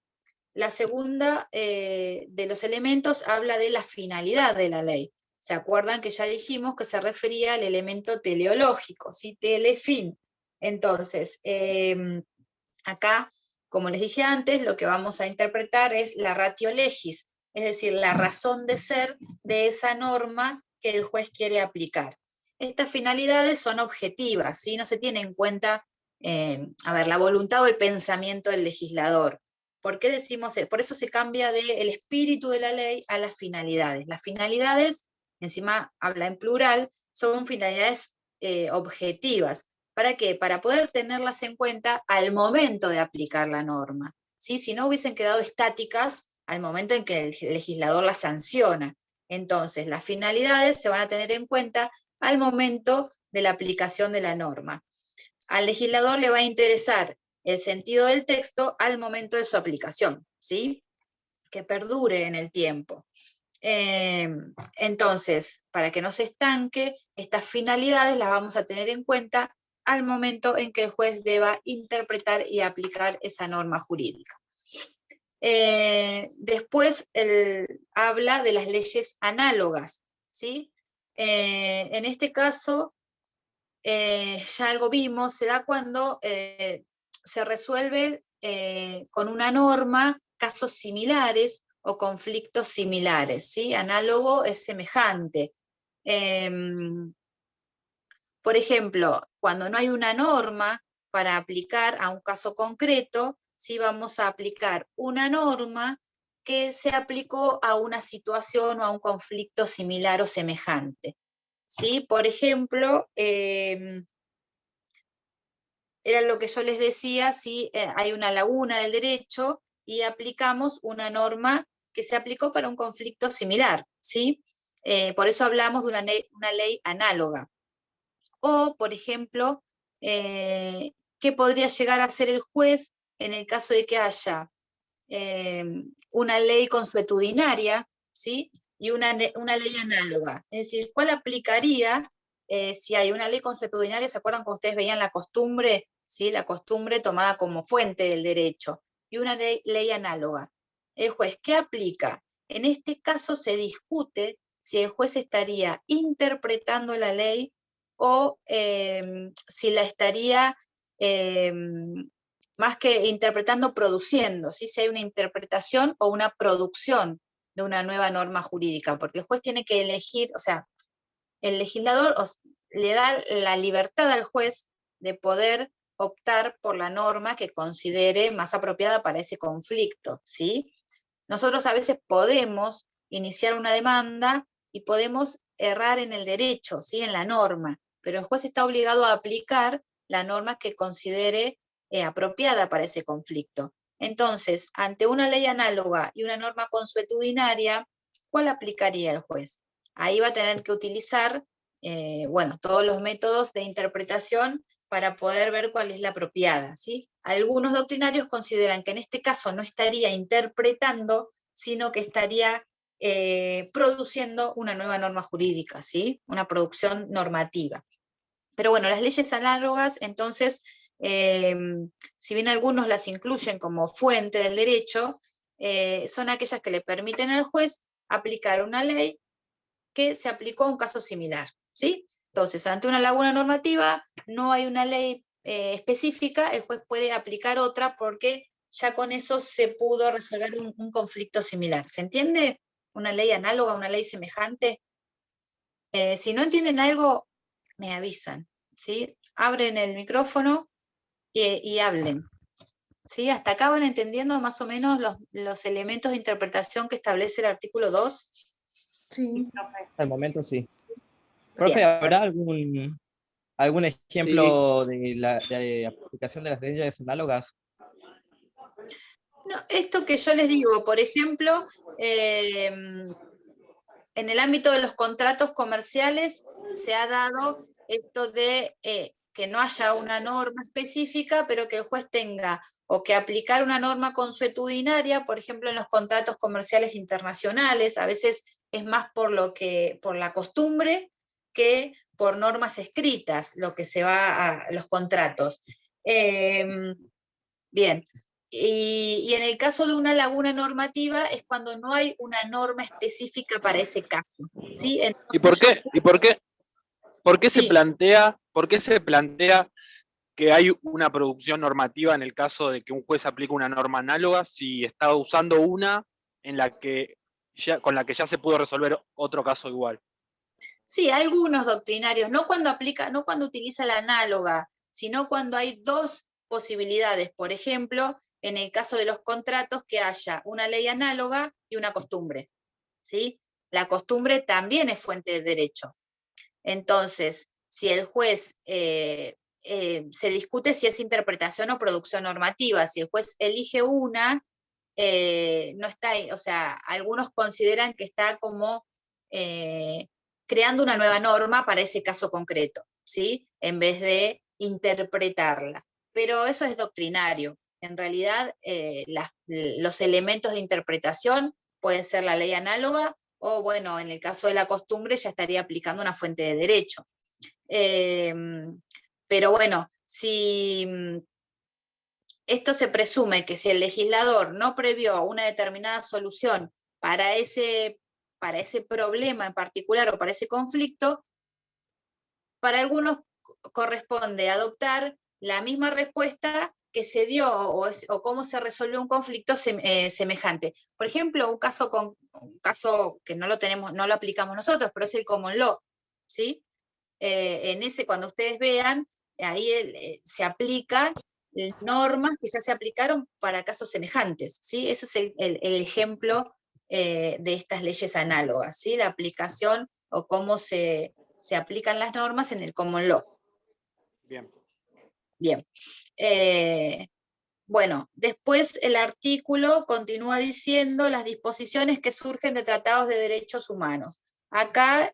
A: La segunda de los elementos habla de la finalidad de la ley. ¿Se acuerdan que ya dijimos que se refería al elemento teleológico, ¿sí? Telefin. Entonces, acá, como les dije antes, lo que vamos a interpretar es la ratio legis, es decir, la razón de ser de esa norma que el juez quiere aplicar. Estas finalidades son objetivas, ¿sí? No se tiene en cuenta, la voluntad o el pensamiento del legislador. ¿Por qué decimos eso? Por eso se cambia del espíritu de la ley a las finalidades. Las finalidades, encima habla en plural, son finalidades objetivas. ¿Para qué? Para poder tenerlas en cuenta al momento de aplicar la norma, ¿sí? Si no hubiesen quedado estáticas al momento en que el legislador las sanciona. Entonces, las finalidades se van a tener en cuenta al momento de la aplicación de la norma. Al legislador le va a interesar el sentido del texto al momento de su aplicación, ¿sí? Que perdure en el tiempo. Entonces, para que no se estanque, estas finalidades las vamos a tener en cuenta al momento en que el juez deba interpretar y aplicar esa norma jurídica. Después habla de las leyes análogas, ¿sí? En este caso, ya algo vimos, se da cuando se resuelve con una norma casos similares o conflictos similares, ¿sí? Análogo es semejante. Por ejemplo, cuando no hay una norma para aplicar a un caso concreto, sí vamos a aplicar una norma que se aplicó a una situación o a un conflicto similar o semejante. ¿Sí? Por ejemplo, era lo que yo les decía, si hay una laguna del derecho y aplicamos una norma que se aplicó para un conflicto similar, ¿sí? Por eso hablamos de una ley análoga. O, por ejemplo, ¿qué podría llegar a hacer el juez en el caso de que haya una ley consuetudinaria, ¿sí? Y una ley análoga? Es decir, ¿cuál aplicaría si hay una ley consuetudinaria? ¿Se acuerdan cuando ustedes veían la costumbre? ¿Sí? La costumbre tomada como fuente del derecho. Y una ley análoga. El juez, ¿qué aplica? En este caso se discute si el juez estaría interpretando la ley o si la estaría, más que interpretando, produciendo, ¿sí? Si hay una interpretación o una producción de una nueva norma jurídica, porque el juez tiene que elegir, o sea, el legislador le da la libertad al juez de poder optar por la norma que considere más apropiada para ese conflicto, ¿sí? Nosotros a veces podemos iniciar una demanda y podemos errar en el derecho, ¿sí? En la norma, pero el juez está obligado a aplicar la norma que considere apropiada para ese conflicto. Entonces, ante una ley análoga y una norma consuetudinaria, ¿cuál aplicaría el juez? Ahí va a tener que utilizar, bueno, todos los métodos de interpretación para poder ver cuál es la apropiada, ¿sí? Algunos doctrinarios consideran que en este caso no estaría interpretando, sino que estaría produciendo una nueva norma jurídica, ¿sí? Una producción normativa. Pero bueno, las leyes análogas, entonces, si bien algunos las incluyen como fuente del derecho, son aquellas que le permiten al juez aplicar una ley que se aplicó a un caso similar, ¿sí? Entonces, ante una laguna normativa, no hay una ley específica, el juez puede aplicar otra porque ya con eso se pudo resolver un conflicto similar. ¿Se entiende? Una ley análoga, una ley semejante. Si no entienden algo, me avisan, ¿sí? Abren el micrófono y hablen. ¿Sí? Hasta acá van entendiendo más o menos los elementos de interpretación que establece el artículo 2.
D: Sí.
E: Al momento sí.
A: Bien.
E: Profe, ¿habrá algún ejemplo de la aplicación de las leyes análogas?
A: No, esto que yo les digo, por ejemplo, en el ámbito de los contratos comerciales se ha dado esto de que no haya una norma específica, pero que el juez tenga o que aplicar una norma consuetudinaria, por ejemplo, en los contratos comerciales internacionales. A veces es más por la costumbre que por normas escritas lo que se va a los contratos. Bien. Y en el caso de una laguna normativa es cuando no hay una norma específica para ese caso, ¿sí? Entonces,
F: ¿Por qué se
A: Sí.
F: plantea que hay una producción normativa en el caso de que un juez aplique una norma análoga si está usando una con la que ya se pudo resolver otro caso igual?
A: Sí, algunos doctrinarios, no cuando utiliza la análoga, sino cuando hay dos posibilidades. Por ejemplo, en el caso de los contratos, que haya una ley análoga y una costumbre, ¿sí? La costumbre también es fuente de derecho. Entonces, si el juez se discute si es interpretación o producción normativa, si el juez elige una, no está, o sea, algunos consideran que está como creando una nueva norma para ese caso concreto, ¿sí? En vez de interpretarla. Pero eso es doctrinario. En realidad, los elementos de interpretación pueden ser la ley análoga, o bueno, en el caso de la costumbre ya estaría aplicando una fuente de derecho. Pero bueno, si esto se presume que si el legislador no previó una determinada solución para ese problema en particular o para ese conflicto, para algunos corresponde adoptar la misma respuesta que se dio o cómo se resolvió un conflicto semejante. Por ejemplo, un caso que no lo aplicamos nosotros, pero es el common law, ¿sí? En ese, cuando ustedes vean, ahí se aplican normas que ya se aplicaron para casos semejantes, ¿sí? Ese es el ejemplo de estas leyes análogas, ¿sí? La aplicación o cómo se aplican las normas en el common law.
F: Bien.
A: Bien. Bueno, después el artículo continúa diciendo las disposiciones que surgen de tratados de derechos humanos. Acá,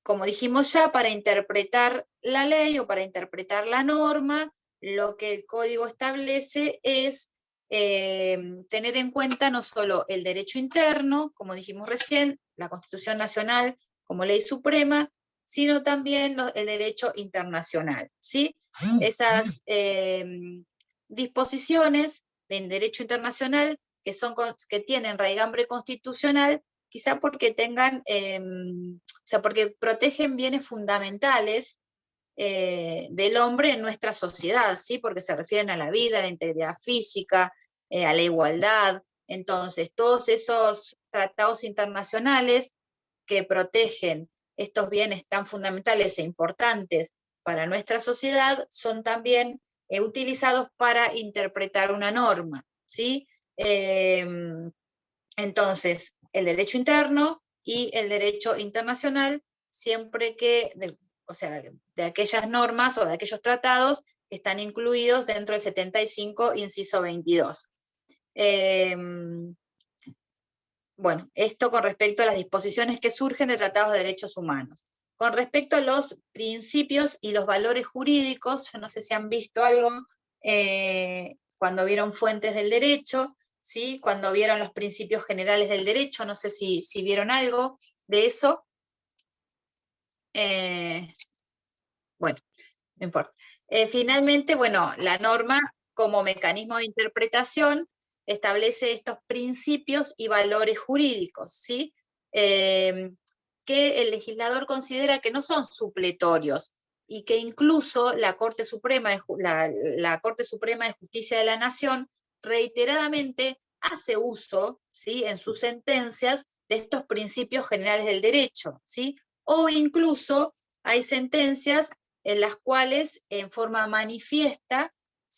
A: como dijimos ya, para interpretar la ley o para interpretar la norma, lo que el código establece es tener en cuenta no solo el derecho interno, como dijimos recién, la Constitución Nacional como ley suprema, sino también el derecho internacional, ¿sí? Esas disposiciones del derecho internacional que tienen raigambre constitucional, quizá porque porque protegen bienes fundamentales del hombre en nuestra sociedad, ¿sí? Porque se refieren a la vida, a la integridad física, a la igualdad. Entonces, todos esos tratados internacionales que protegen estos bienes tan fundamentales e importantes para nuestra sociedad son también utilizados para interpretar una norma, ¿sí? Entonces, el derecho interno y el derecho internacional, siempre que, de aquellas normas o de aquellos tratados que están incluidos dentro del 75, inciso 22. Bueno, esto con respecto a las disposiciones que surgen de tratados de derechos humanos. Con respecto a los principios y los valores jurídicos, yo no sé si han visto algo cuando vieron Fuentes del Derecho, ¿sí? Cuando vieron los principios generales del derecho, no sé si vieron algo de eso. Bueno, no importa. Finalmente, bueno, la norma como mecanismo de interpretación establece estos principios y valores jurídicos, ¿sí? Que el legislador considera que no son supletorios y que incluso la Corte Suprema de Justicia de la Nación reiteradamente hace uso, ¿sí? En sus sentencias de estos principios generales del derecho, ¿sí? O incluso hay sentencias en las cuales en forma manifiesta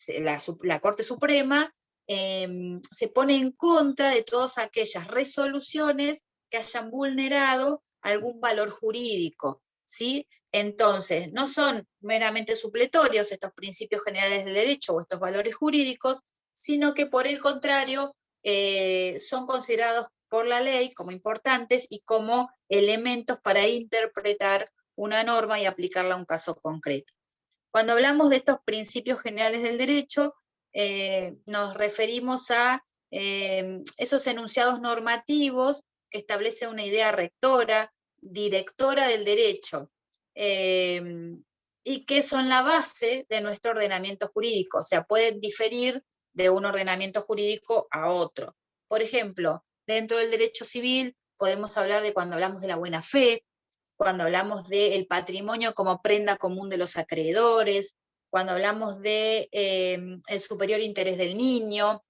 A: la Corte Suprema se pone en contra de todas aquellas resoluciones que hayan vulnerado algún valor jurídico, ¿sí? Entonces, no son meramente supletorios estos principios generales del derecho o estos valores jurídicos, sino que por el contrario son considerados por la ley como importantes y como elementos para interpretar una norma y aplicarla a un caso concreto. Cuando hablamos de estos principios generales del derecho, nos referimos a esos enunciados normativos que establecen una idea rectora, directora del derecho, y que son la base de nuestro ordenamiento jurídico, o sea, pueden diferir de un ordenamiento jurídico a otro. Por ejemplo, dentro del derecho civil podemos hablar de cuando hablamos de la buena fe, cuando hablamos del patrimonio como prenda común de los acreedores, cuando hablamos de el superior interés del niño.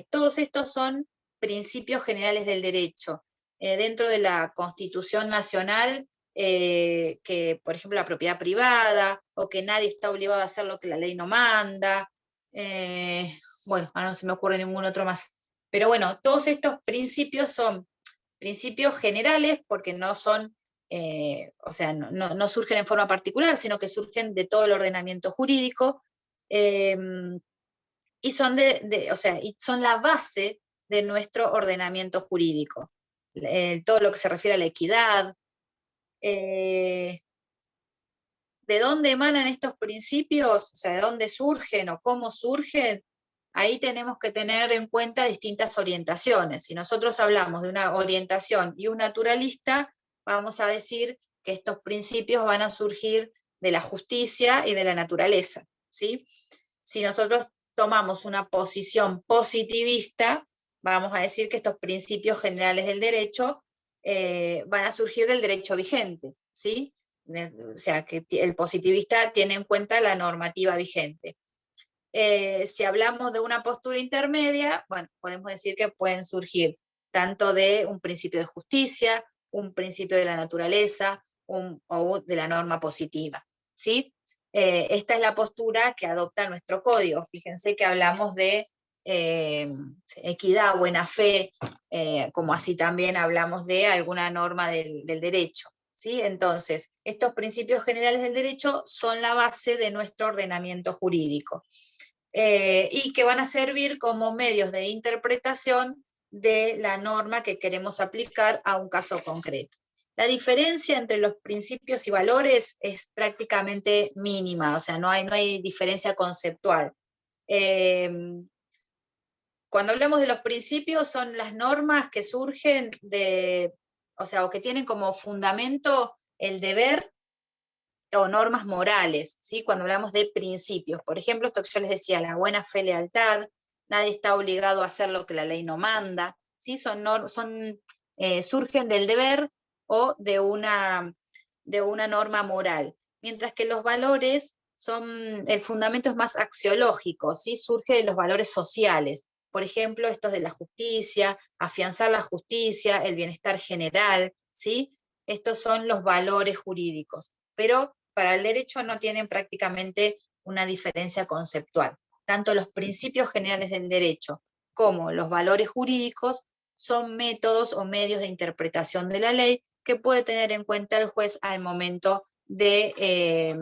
A: Todos estos son principios generales del derecho. Dentro de la Constitución Nacional, que por ejemplo la propiedad privada, o que nadie está obligado a hacer lo que la ley no manda. Bueno, ahora no se me ocurre ningún otro más. Pero bueno, todos estos principios son principios generales porque no son, o sea, no surgen en forma particular, sino que surgen de todo el ordenamiento jurídico, y son, y son la base de nuestro ordenamiento jurídico. todo lo que se refiere a la equidad. ¿De dónde emanan estos principios? O sea, ¿de dónde surgen o cómo surgen? Ahí tenemos que tener en cuenta distintas orientaciones. Si nosotros hablamos de una orientación y un naturalista, vamos a decir que estos principios van a surgir de la justicia y de la naturaleza, ¿sí? Si nosotros tomamos una posición positivista, vamos a decir que estos principios generales del derecho van a surgir del derecho vigente, ¿sí? O sea, que el positivista tiene en cuenta la normativa vigente. Si hablamos de una postura intermedia, bueno, podemos decir que pueden surgir tanto de un principio de justicia, un principio de la naturaleza, o de la norma positiva, ¿sí? Esta es la postura que adopta nuestro código. Fíjense que hablamos de equidad, buena fe, como así también hablamos de alguna norma del derecho, ¿sí? Entonces, estos principios generales del derecho son la base de nuestro ordenamiento jurídico, y que van a servir como medios de interpretación de la norma que queremos aplicar a un caso concreto. La diferencia entre los principios y valores es prácticamente mínima, o sea, no hay diferencia conceptual. Cuando hablamos de los principios, son las normas que surgen o que tienen como fundamento el deber o normas morales, ¿sí? Cuando hablamos de principios. Por ejemplo, esto que yo les decía, la buena fe, lealtad, nadie está obligado a hacer lo que la ley no manda, ¿sí? Surgen del deber o de una norma moral, mientras que los valores el fundamento es más axiológico, ¿sí? Surge de los valores sociales. Por ejemplo, estos de la justicia, afianzar la justicia, el bienestar general, ¿sí? Estos son los valores jurídicos, pero para el derecho no tienen prácticamente una diferencia conceptual. Tanto los principios generales del derecho como los valores jurídicos son métodos o medios de interpretación de la ley que puede tener en cuenta el juez al momento de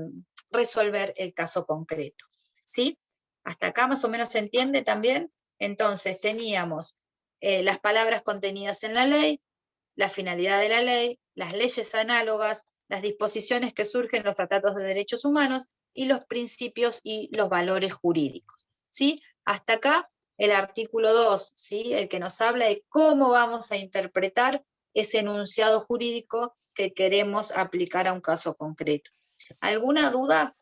A: resolver el caso concreto, ¿sí? Hasta acá más o menos se entiende también. Entonces teníamos las palabras contenidas en la ley, la finalidad de la ley, las leyes análogas, las disposiciones que surgen en los tratados de derechos humanos y los principios y los valores jurídicos, ¿sí? Hasta acá el artículo 2, ¿sí? El que nos habla de cómo vamos a interpretar ese enunciado jurídico que queremos aplicar a un caso concreto. ¿Alguna duda?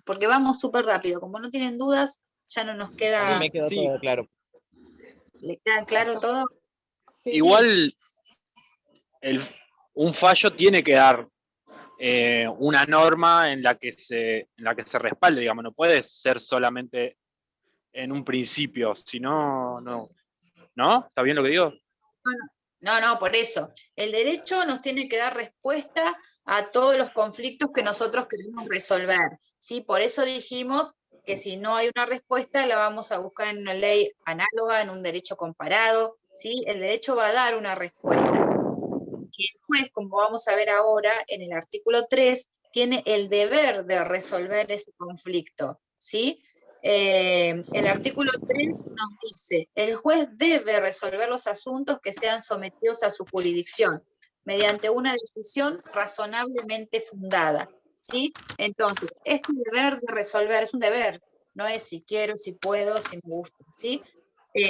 A: Porque vamos súper rápido. Como no tienen dudas, ya no nos queda...
E: A mí me quedó
F: Sí.
E: todo claro.
A: ¿Le queda claro todo?
F: Igual un fallo tiene que dar una norma en la que se respalde, digamos, no puede ser solamente en un principio, si no, no. ¿No? ¿Está bien lo que digo?
A: No, por eso. El derecho nos tiene que dar respuesta a todos los conflictos que nosotros queremos resolver, ¿sí? Por eso dijimos que si no hay una respuesta, la vamos a buscar en una ley análoga, en un derecho comparado, ¿sí? El derecho va a dar una respuesta. Y el juez, como vamos a ver ahora, en el artículo 3, tiene el deber de resolver ese conflicto, ¿sí? El artículo 3 nos dice, el juez debe resolver los asuntos que sean sometidos a su jurisdicción, mediante una decisión razonablemente fundada, ¿sí? Entonces, este deber de resolver es un deber, no es si quiero, si puedo, si me gusta, ¿sí?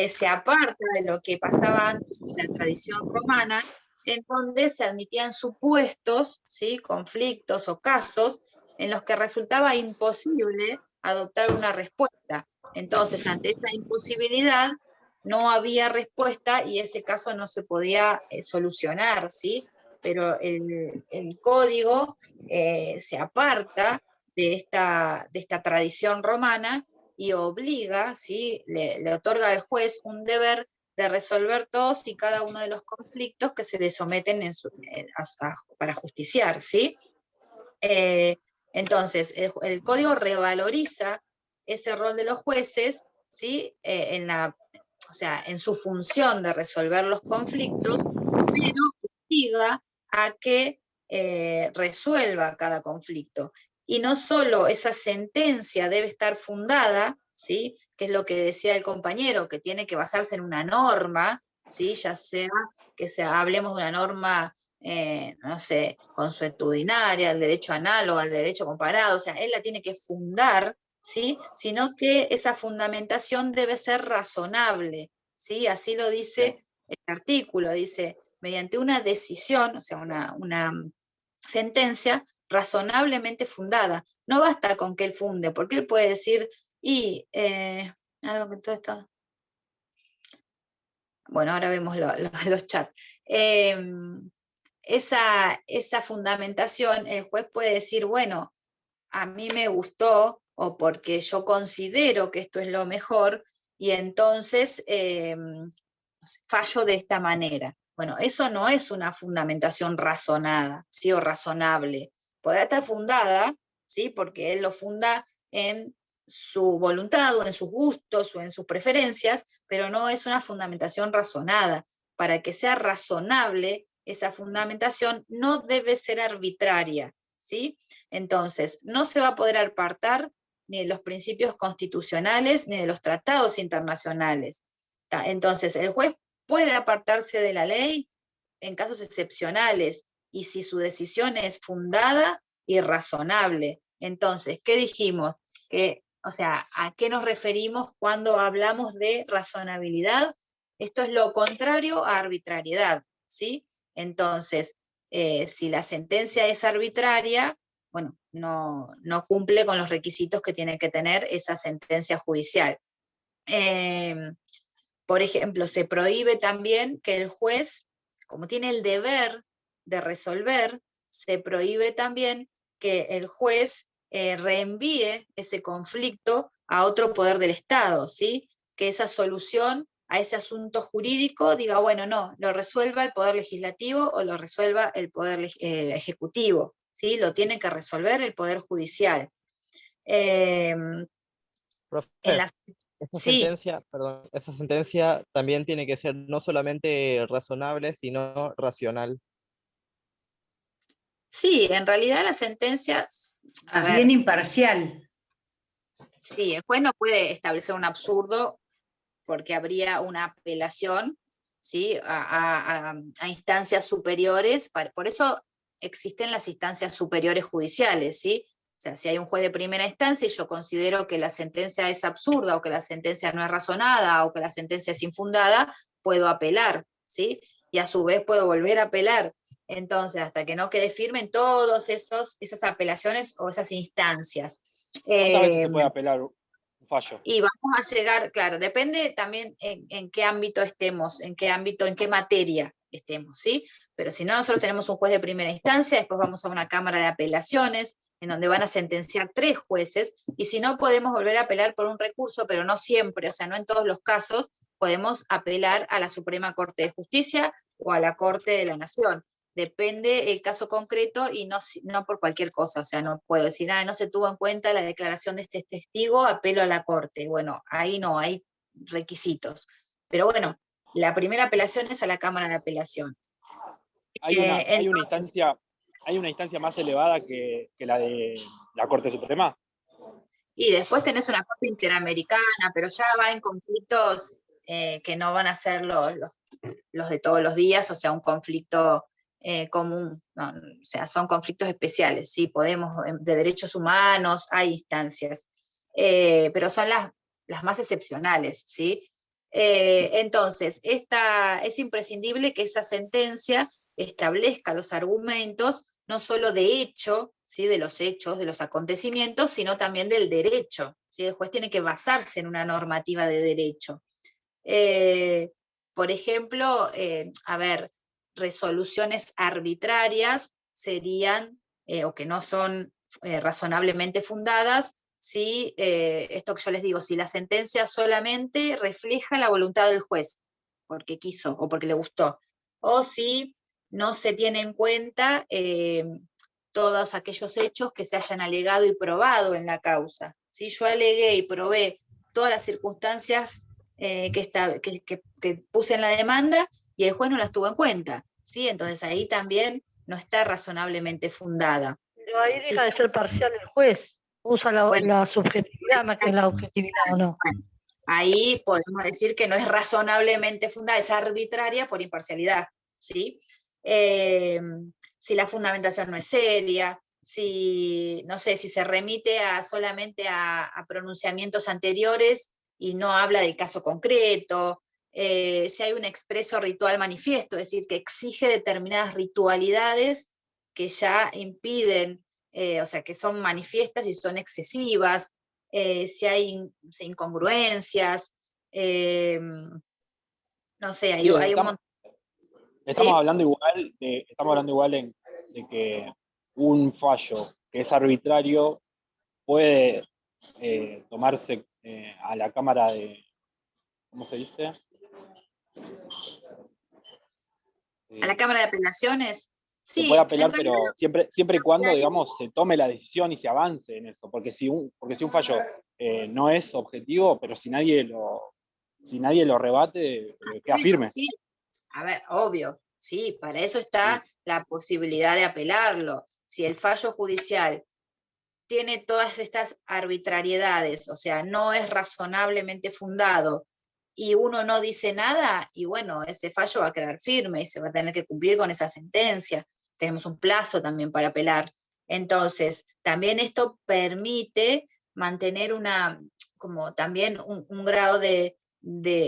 A: Se aparta de lo que pasaba antes en la tradición romana, en donde se admitían supuestos, ¿sí? Conflictos o casos en los que resultaba imposible adoptar una respuesta. Entonces, ante esa imposibilidad, no había respuesta y ese caso no se podía solucionar, ¿sí? Pero el código se aparta de esta tradición romana y obliga, ¿sí? Le otorga al juez un deber de resolver todos y cada uno de los conflictos que se le someten para justiciar, ¿sí? Entonces, el código revaloriza ese rol de los jueces, ¿sí? En su función de resolver los conflictos, pero obliga a que resuelva cada conflicto. Y no solo esa sentencia debe estar fundada, ¿sí? Que es lo que decía el compañero, que tiene que basarse en una norma, ¿sí? Ya sea que hablemos de una norma, no sé, consuetudinaria, el derecho análogo, el derecho comparado, o sea, él la tiene que fundar, ¿sí? Sino que esa fundamentación debe ser razonable, ¿sí? Así lo dice el artículo, dice, mediante una decisión, o sea, una sentencia razonablemente fundada. No basta con que él funde, porque él puede decir, algo que todo esto... Bueno, ahora vemos los chats. Esa fundamentación, el juez puede decir, bueno, a mí me gustó, o porque yo considero que esto es lo mejor, y entonces fallo de esta manera. Bueno, eso no es una fundamentación razonada, ¿sí? O razonable. Podrá estar fundada, ¿sí? Porque él lo funda en su voluntad, o en sus gustos, o en sus preferencias, pero no es una fundamentación razonada. Para que sea razonable, esa fundamentación no debe ser arbitraria, ¿sí? Entonces, no se va a poder apartar ni de los principios constitucionales, ni de los tratados internacionales. Entonces, el juez puede apartarse de la ley en casos excepcionales, y si su decisión es fundada y razonable. Entonces, ¿qué dijimos? O sea, ¿a qué nos referimos cuando hablamos de razonabilidad? Esto es lo contrario a arbitrariedad, ¿sí? Entonces, si la sentencia es arbitraria, bueno, no cumple con los requisitos que tiene que tener esa sentencia judicial. Por ejemplo, se prohíbe también que el juez, como tiene el deber de resolver, se prohíbe también que el juez reenvíe ese conflicto a otro poder del Estado, ¿sí? Que esa solución a ese asunto jurídico diga, bueno, no, lo resuelva el Poder Legislativo o lo resuelva el Poder Ejecutivo, ¿sí? Lo tiene que resolver el Poder Judicial.
E: Profe,
A: Sí.
E: esa sentencia también tiene que ser no solamente razonable, sino racional.
A: Sí, en realidad la sentencia,
B: Bien imparcial.
A: Sí, el juez no puede establecer un absurdo porque habría una apelación, ¿sí? a instancias superiores, por eso existen las instancias superiores judiciales, ¿sí? O sea, si hay un juez de primera instancia y yo considero que la sentencia es absurda, o que la sentencia no es razonada, o que la sentencia es infundada, puedo apelar, ¿sí? Y a su vez puedo volver a apelar. Entonces, hasta que no quede firme en todas esas apelaciones o esas instancias.
F: ¿Cuántas veces se puede apelar un fallo?
A: Y vamos a llegar, claro, depende también en qué ámbito estemos, en qué materia estemos, ¿sí? Pero si no, nosotros tenemos un juez de primera instancia, después vamos a una cámara de apelaciones, en donde van a sentenciar 3 jueces, y si no, podemos volver a apelar por un recurso, pero no siempre, o sea, no en todos los casos, podemos apelar a la Suprema Corte de Justicia o a la Corte de la Nación. Depende el caso concreto, y no por cualquier cosa, o sea, no puedo decir, no se tuvo en cuenta la declaración de este testigo, apelo a la Corte. Bueno, ahí no, hay requisitos. Pero bueno, la primera apelación es a la Cámara de Apelaciones.
F: ¿Hay una instancia más elevada que la de la Corte Suprema?
A: Y después tenés una Corte Interamericana, pero ya va en conflictos que no van a ser los de todos los días, o sea, un conflicto común, no, o sea, son conflictos especiales, ¿sí? De derechos humanos, hay instancias, pero son las más excepcionales, ¿sí? Entonces, es imprescindible que esa sentencia establezca los argumentos, no solo de hecho, ¿sí? De los hechos, de los acontecimientos, sino también del derecho, ¿sí? El juez tiene que basarse en una normativa de derecho. Por ejemplo, resoluciones arbitrarias serían, o que no son razonablemente fundadas, si esto que yo les digo, si la sentencia solamente refleja la voluntad del juez, porque quiso o porque le gustó, o si no se tiene en cuenta todos aquellos hechos que se hayan alegado y probado en la causa. Si yo alegué y probé todas las circunstancias que puse en la demanda, y el juez no las tuvo en cuenta, ¿sí? Entonces ahí también no está razonablemente fundada.
D: Pero ahí deja de ser parcial el juez, usa la subjetividad más que la objetividad, ¿o no?
A: Bueno, ahí podemos decir que no es razonablemente fundada, es arbitraria por imparcialidad, ¿sí? Si la fundamentación no es seria, si, no sé, si se remite solamente a pronunciamientos anteriores y no habla del caso concreto, si hay un expreso ritual manifiesto, es decir, que exige determinadas ritualidades que ya impiden, o sea, que son manifiestas y son excesivas, si hay incongruencias, no sé, hay un montón.
F: Estamos
A: ¿Sí?
F: hablando igual de que un fallo que es arbitrario puede tomarse a la Cámara de, ¿cómo se dice?
A: ¿A la Cámara de Apelaciones?
F: Se
A: Sí,
F: puede
A: en
F: apelar,
A: realidad,
F: pero siempre y cuando, digamos, se tome la decisión y se avance en eso, porque si un fallo no es objetivo, pero si nadie lo rebate, queda
A: bueno,
F: firme.
A: sí, a ver, obvio, sí, para eso está la posibilidad de apelarlo. Si el fallo judicial tiene todas estas arbitrariedades, o sea, no es razonablemente fundado y uno no dice nada, y bueno, ese fallo va a quedar firme y se va a tener que cumplir con esa sentencia. Tenemos un plazo también para apelar. Entonces, también esto permite mantener como también un grado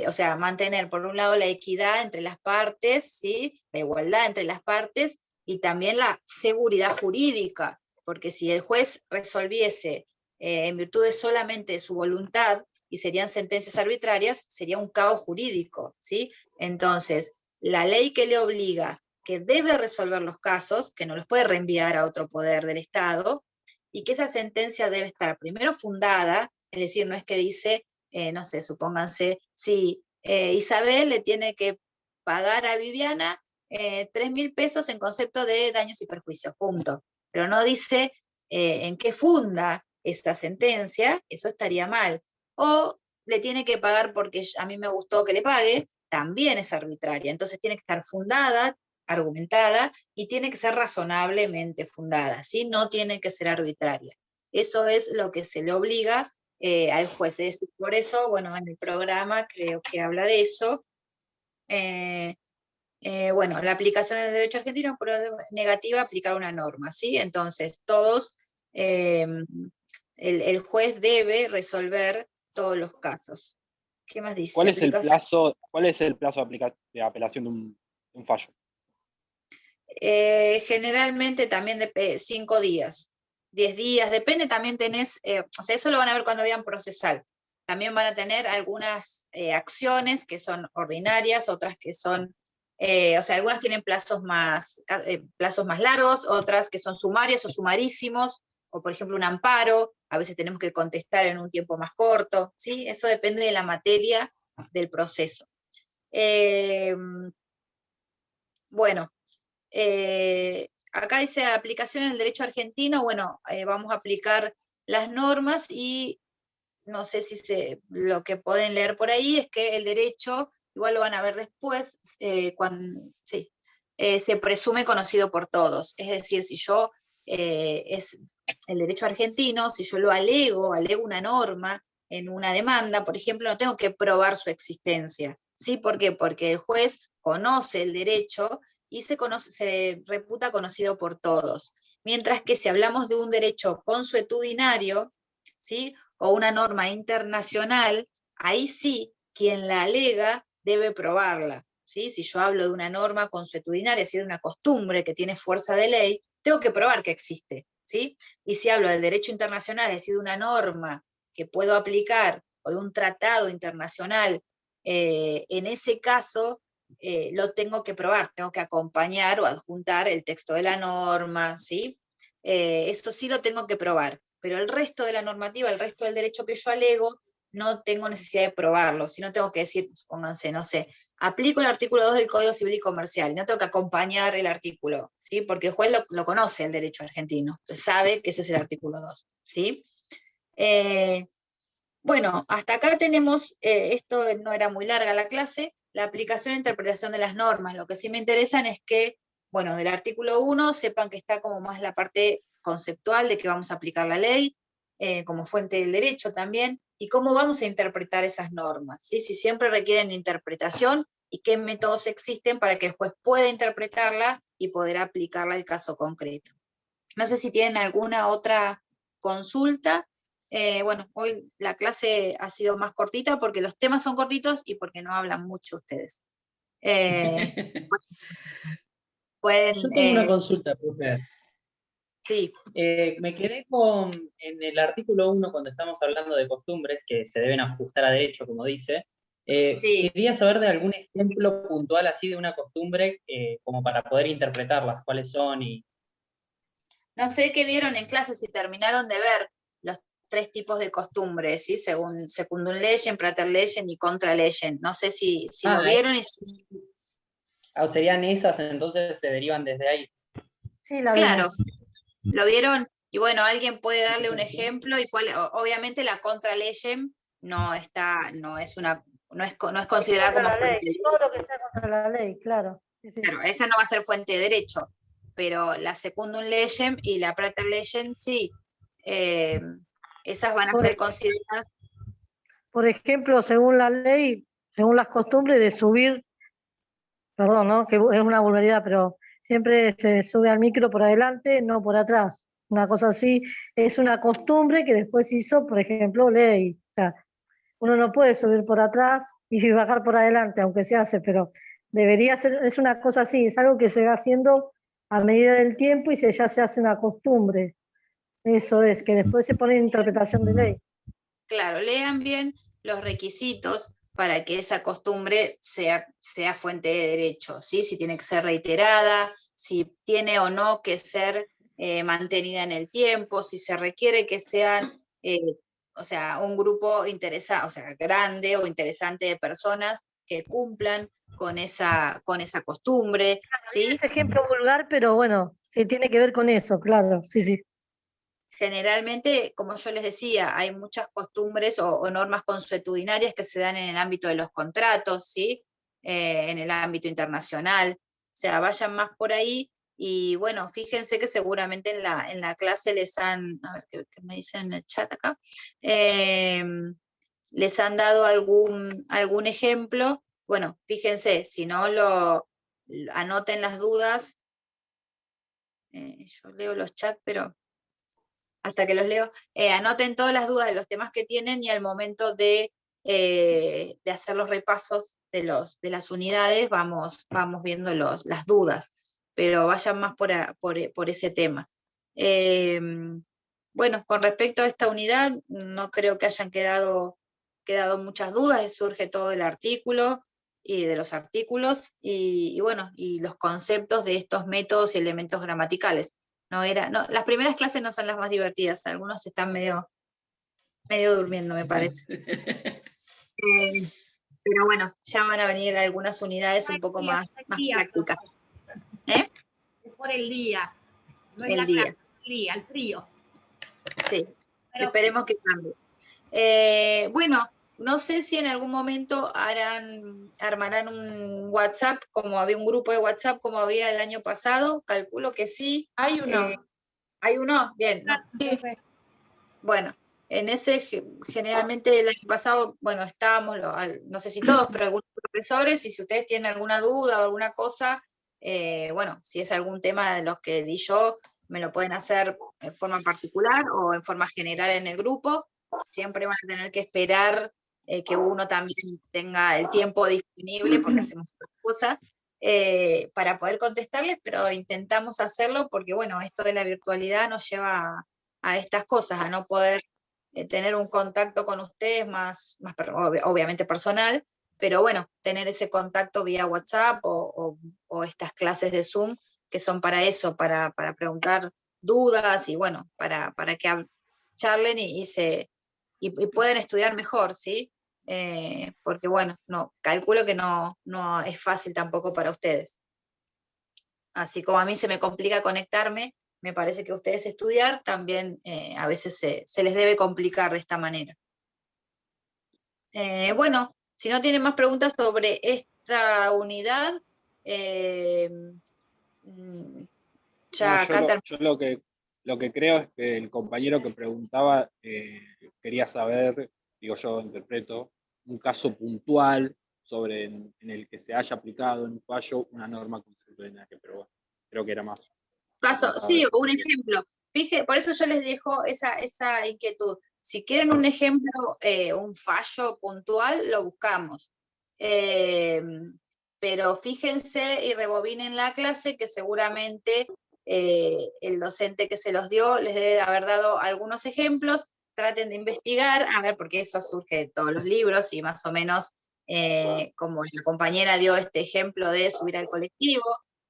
A: o sea, mantener por un lado la equidad entre las partes, ¿sí? La igualdad entre las partes y también la seguridad jurídica, porque si el juez resolviese en virtud de solamente de su voluntad y serían sentencias arbitrarias, sería un caos jurídico, ¿sí? Entonces, la ley que le obliga, que debe resolver los casos, que no los puede reenviar a otro poder del Estado, y que esa sentencia debe estar primero fundada, es decir, no es que dice, no sé, supónganse, si Isabel le tiene que pagar a Viviana 3.000 pesos en concepto de daños y perjuicios, punto. Pero no dice en qué funda esta sentencia, eso estaría mal. O le tiene que pagar porque a mí me gustó que le pague, también es arbitraria. Entonces tiene que estar fundada, argumentada, y tiene que ser razonablemente fundada, ¿sí? No tiene que ser arbitraria. Eso es lo que se le obliga al juez. Es decir, por eso, bueno, en el programa creo que habla de eso. Bueno, la aplicación del derecho argentino por negativa aplicar una norma, ¿sí? Entonces, el juez debe resolver todos los casos. ¿Qué más dice?
F: ¿Cuál es el plazo de apelación de un fallo?
A: Generalmente también de 5 días, 10 días, depende, también tenés, o sea, eso lo van a ver cuando vean procesal. También van a tener algunas acciones que son ordinarias, otras que son, o sea, algunas tienen plazos más largos, otras que son sumarios o sumarísimos, o por ejemplo un amparo, a veces tenemos que contestar en un tiempo más corto, ¿sí? Eso depende de la materia del proceso. Bueno, acá dice aplicación en el derecho argentino, bueno, vamos a aplicar las normas y no sé si lo que pueden leer por ahí es que el derecho, igual lo van a ver después, se presume conocido por todos. Es decir, si yo, es el derecho argentino, si yo lo alego una norma en una demanda, por ejemplo, no tengo que probar su existencia. ¿Sí? ¿Por qué? Porque el juez conoce el derecho y se reputa conocido por todos. Mientras que si hablamos de un derecho consuetudinario, ¿sí? O una norma internacional, ahí sí, quien la alega debe probarla. ¿Sí? Si yo hablo de una norma consuetudinaria, es decir, de una costumbre que tiene fuerza de ley, tengo que probar que existe. ¿Sí? Y si hablo del derecho internacional, es decir, de una norma que puedo aplicar, o de un tratado internacional, en ese caso lo tengo que probar, tengo que acompañar o adjuntar el texto de la norma, ¿sí? Eso sí lo tengo que probar, pero el resto de la normativa, el resto del derecho que yo alego, no tengo necesidad de probarlo, sino tengo que decir, pónganse, no sé, aplico el artículo 2 del Código Civil y Comercial, no tengo que acompañar el artículo, ¿sí? Porque el juez lo conoce el derecho argentino, entonces sabe que ese es el artículo 2, ¿sí? Bueno, hasta acá tenemos, esto no era muy larga la clase, la aplicación e interpretación de las normas. Lo que sí me interesan es que, bueno, del artículo 1 sepan que está como más la parte conceptual de que vamos a aplicar la ley, como fuente del derecho también. y cómo vamos a interpretar esas normas, ¿sí? Si siempre requieren interpretación y qué métodos existen para que el juez pueda interpretarla y poder aplicarla al caso concreto. No sé si tienen alguna otra consulta. Bueno, hoy la clase ha sido más cortita porque los temas son cortitos y porque no hablan mucho ustedes. Pueden,
D: Yo tengo una consulta, profe.
A: sí.
D: Me quedé en el artículo 1, cuando estamos hablando de costumbres que se deben ajustar a derecho, como dice.
A: Sí.
D: Quería saber de algún ejemplo puntual así de una costumbre, como para poder interpretarlas, cuáles son y...
A: No sé qué vieron en clase, si terminaron de ver los 3 tipos de costumbres, ¿sí? Según Secundum Legem, Prater Legem y Contra Legem. No sé si lo vieron.
D: Serían esas, entonces se derivan desde ahí.
B: Sí, la
A: Claro,
B: vimos.
A: lo vieron, y bueno, alguien puede darle un ejemplo, y obviamente la Contra Legem no es considerada como fuente de
B: Todo lo
A: derecho.
B: que sea contra la ley, claro. Sí, sí.
A: Claro, esa no va a ser fuente de derecho, pero la Secundum Legem y la Prater Legem sí. Esas van a ser consideradas.
B: Por ejemplo, según la ley, según las costumbres de subir, perdón, ¿no? Que es una vulgaridad, pero siempre se sube al micro por adelante, no por atrás. Una cosa así, es una costumbre que después hizo, por ejemplo, ley. O sea, uno no puede subir por atrás y bajar por adelante, aunque se hace, pero debería ser, es una cosa así, es algo que se va haciendo a medida del tiempo y ya se hace una costumbre. Eso es, que después se pone en interpretación de ley.
A: Claro, lean bien los requisitos para que esa costumbre sea fuente de derecho, ¿sí? Si tiene que ser reiterada, si tiene o no que ser mantenida en el tiempo, si se requiere que sean, o sea, un grupo interesado, o sea, grande o interesante de personas que cumplan con esa costumbre, ¿sí?
B: Es ejemplo vulgar, pero bueno, sí tiene que ver con eso, claro, sí, sí.
A: Generalmente, como yo les decía, hay muchas costumbres o normas consuetudinarias que se dan en el ámbito de los contratos, ¿sí? En el ámbito internacional. O sea, vayan más por ahí y bueno, fíjense que seguramente en la clase les han, a ver qué me dicen en el chat acá, les han dado algún ejemplo. Bueno, fíjense, si no anoten las dudas. Yo leo los chats, pero hasta que los leo, anoten todas las dudas de los temas que tienen y al momento de hacer los repasos de las unidades vamos viendo las dudas, pero vayan más por ese tema. Bueno, con respecto a esta unidad, no creo que hayan quedado muchas dudas, surge todo el artículo y de los artículos, y bueno, y los conceptos de estos métodos y elementos gramaticales. Las primeras clases no son las más divertidas, algunos están medio durmiendo, me parece. Pero bueno, ya van a venir algunas unidades un poco más prácticas.
C: Es por el día, no es
A: El
C: la
A: día.
C: clase, el día, el frío.
A: Sí, pero esperemos que cambie. Bueno, no sé si en algún momento armarán un WhatsApp, como había un grupo de WhatsApp como había el año pasado, calculo que sí.
G: Hay uno.
A: ¿Hay uno? Bien. No. Bueno, en ese generalmente el año pasado, bueno, estábamos, no sé si todos, pero algunos profesores, y si ustedes tienen alguna duda o alguna cosa, bueno, si es algún tema de los que di yo, me lo pueden hacer en forma particular o en forma general en el grupo. Siempre van a tener que esperar que uno también tenga el tiempo disponible, porque hacemos otras cosas, para poder contestarles, pero intentamos hacerlo porque, bueno, esto de la virtualidad nos lleva a estas cosas, a no poder tener un contacto con ustedes obviamente personal, pero bueno, tener ese contacto vía WhatsApp o estas clases de Zoom que son para eso, para preguntar dudas y bueno, para que charlen y puedan estudiar mejor, ¿sí? Porque bueno, calculo que no es fácil tampoco para ustedes. Así como a mí se me complica conectarme, me parece que ustedes estudiar también a veces se les debe complicar de esta manera. Bueno, si no tienen más preguntas sobre esta unidad, ya acá
F: yo lo que creo es que el compañero que preguntaba quería saber digo yo, interpreto, un caso puntual en el que se haya aplicado en un fallo una norma consuetudinaria, pero bueno, creo que era más.
A: Sí, un ejemplo. Por eso yo les dejo esa inquietud. Si quieren un ejemplo, un fallo puntual, lo buscamos. Pero fíjense y rebobinen la clase que seguramente el docente que se los dio les debe haber dado algunos ejemplos. Traten de investigar, a ver, porque eso surge de todos los libros y más o menos, como la compañera dio este ejemplo de subir al colectivo,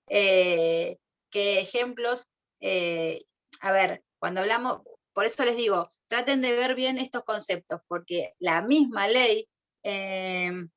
A: qué ejemplos, a ver, cuando hablamos, por eso les digo, traten de ver bien estos conceptos, porque la misma ley, no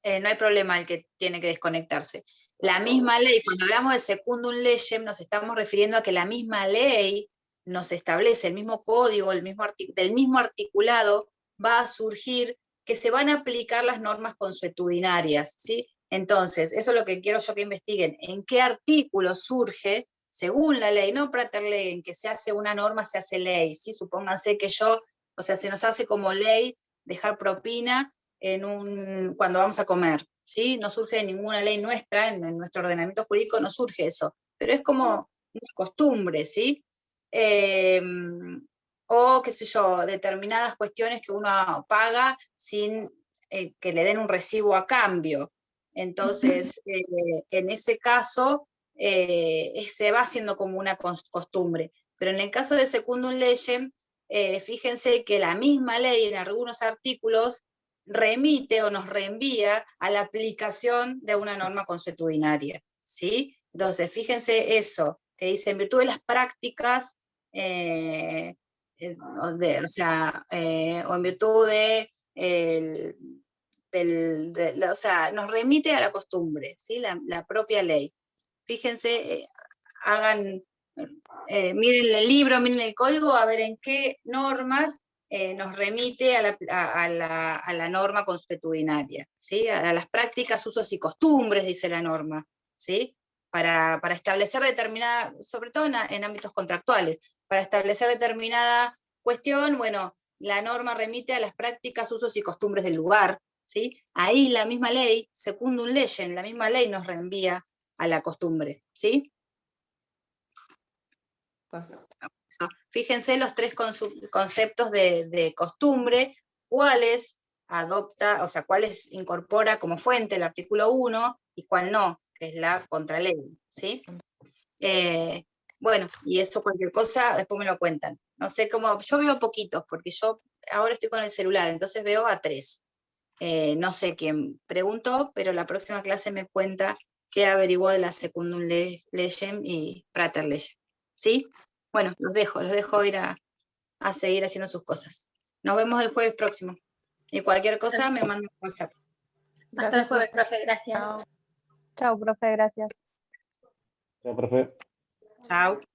A: hay problema el que tiene que desconectarse. La misma ley, cuando hablamos de secundum legem, nos estamos refiriendo a que la misma ley nos establece, el mismo código, del mismo articulado, va a surgir que se van a aplicar las normas consuetudinarias, ¿sí? Entonces, eso es lo que quiero yo que investiguen, en qué artículo surge, según la ley, no praterley, en que se hace una norma, se hace ley, ¿sí? Supónganse que se nos hace como ley dejar propina cuando vamos a comer, ¿sí? No surge de ninguna ley nuestra, en nuestro ordenamiento jurídico no surge eso, pero es como una costumbre, ¿sí? O, qué sé yo, determinadas cuestiones que uno paga sin que le den un recibo a cambio. Entonces, en ese caso, se va haciendo como una costumbre. Pero en el caso de secundum legem, fíjense que la misma ley en algunos artículos remite o nos reenvía a la aplicación de una norma consuetudinaria, ¿sí? Entonces, fíjense eso, que dice, en virtud de las prácticas, o en virtud o sea, nos remite a la costumbre, ¿sí? La propia ley. Fíjense, miren el libro, miren el código, a ver en qué normas nos remite a la norma consuetudinaria, ¿sí? A las prácticas, usos y costumbres, dice la norma, ¿sí? Para establecer determinada, sobre todo en ámbitos contractuales, para establecer determinada cuestión, bueno, la norma remite a las prácticas, usos y costumbres del lugar, ¿sí? Ahí la misma ley, secundum legem, la misma ley nos reenvía a la costumbre, ¿sí? Fíjense los tres conceptos de costumbre, cuáles adopta, o sea, cuáles incorpora como fuente el artículo 1 y cuál no, que es la contraley, ¿sí? Bueno, y eso cualquier cosa, después me lo cuentan. No sé cómo, yo veo poquitos, porque yo ahora estoy con el celular, entonces veo a 3. No sé quién preguntó, pero la próxima clase me cuenta qué averiguó de la secundum legem y prater legem, ¿sí? Bueno, los dejo ir a seguir haciendo sus cosas. Nos vemos el jueves próximo. Y cualquier cosa me mandan un WhatsApp.
G: Hasta el jueves, profe, gracias.
H: Chao, profe, gracias.
I: Chao, profe.
A: Chao.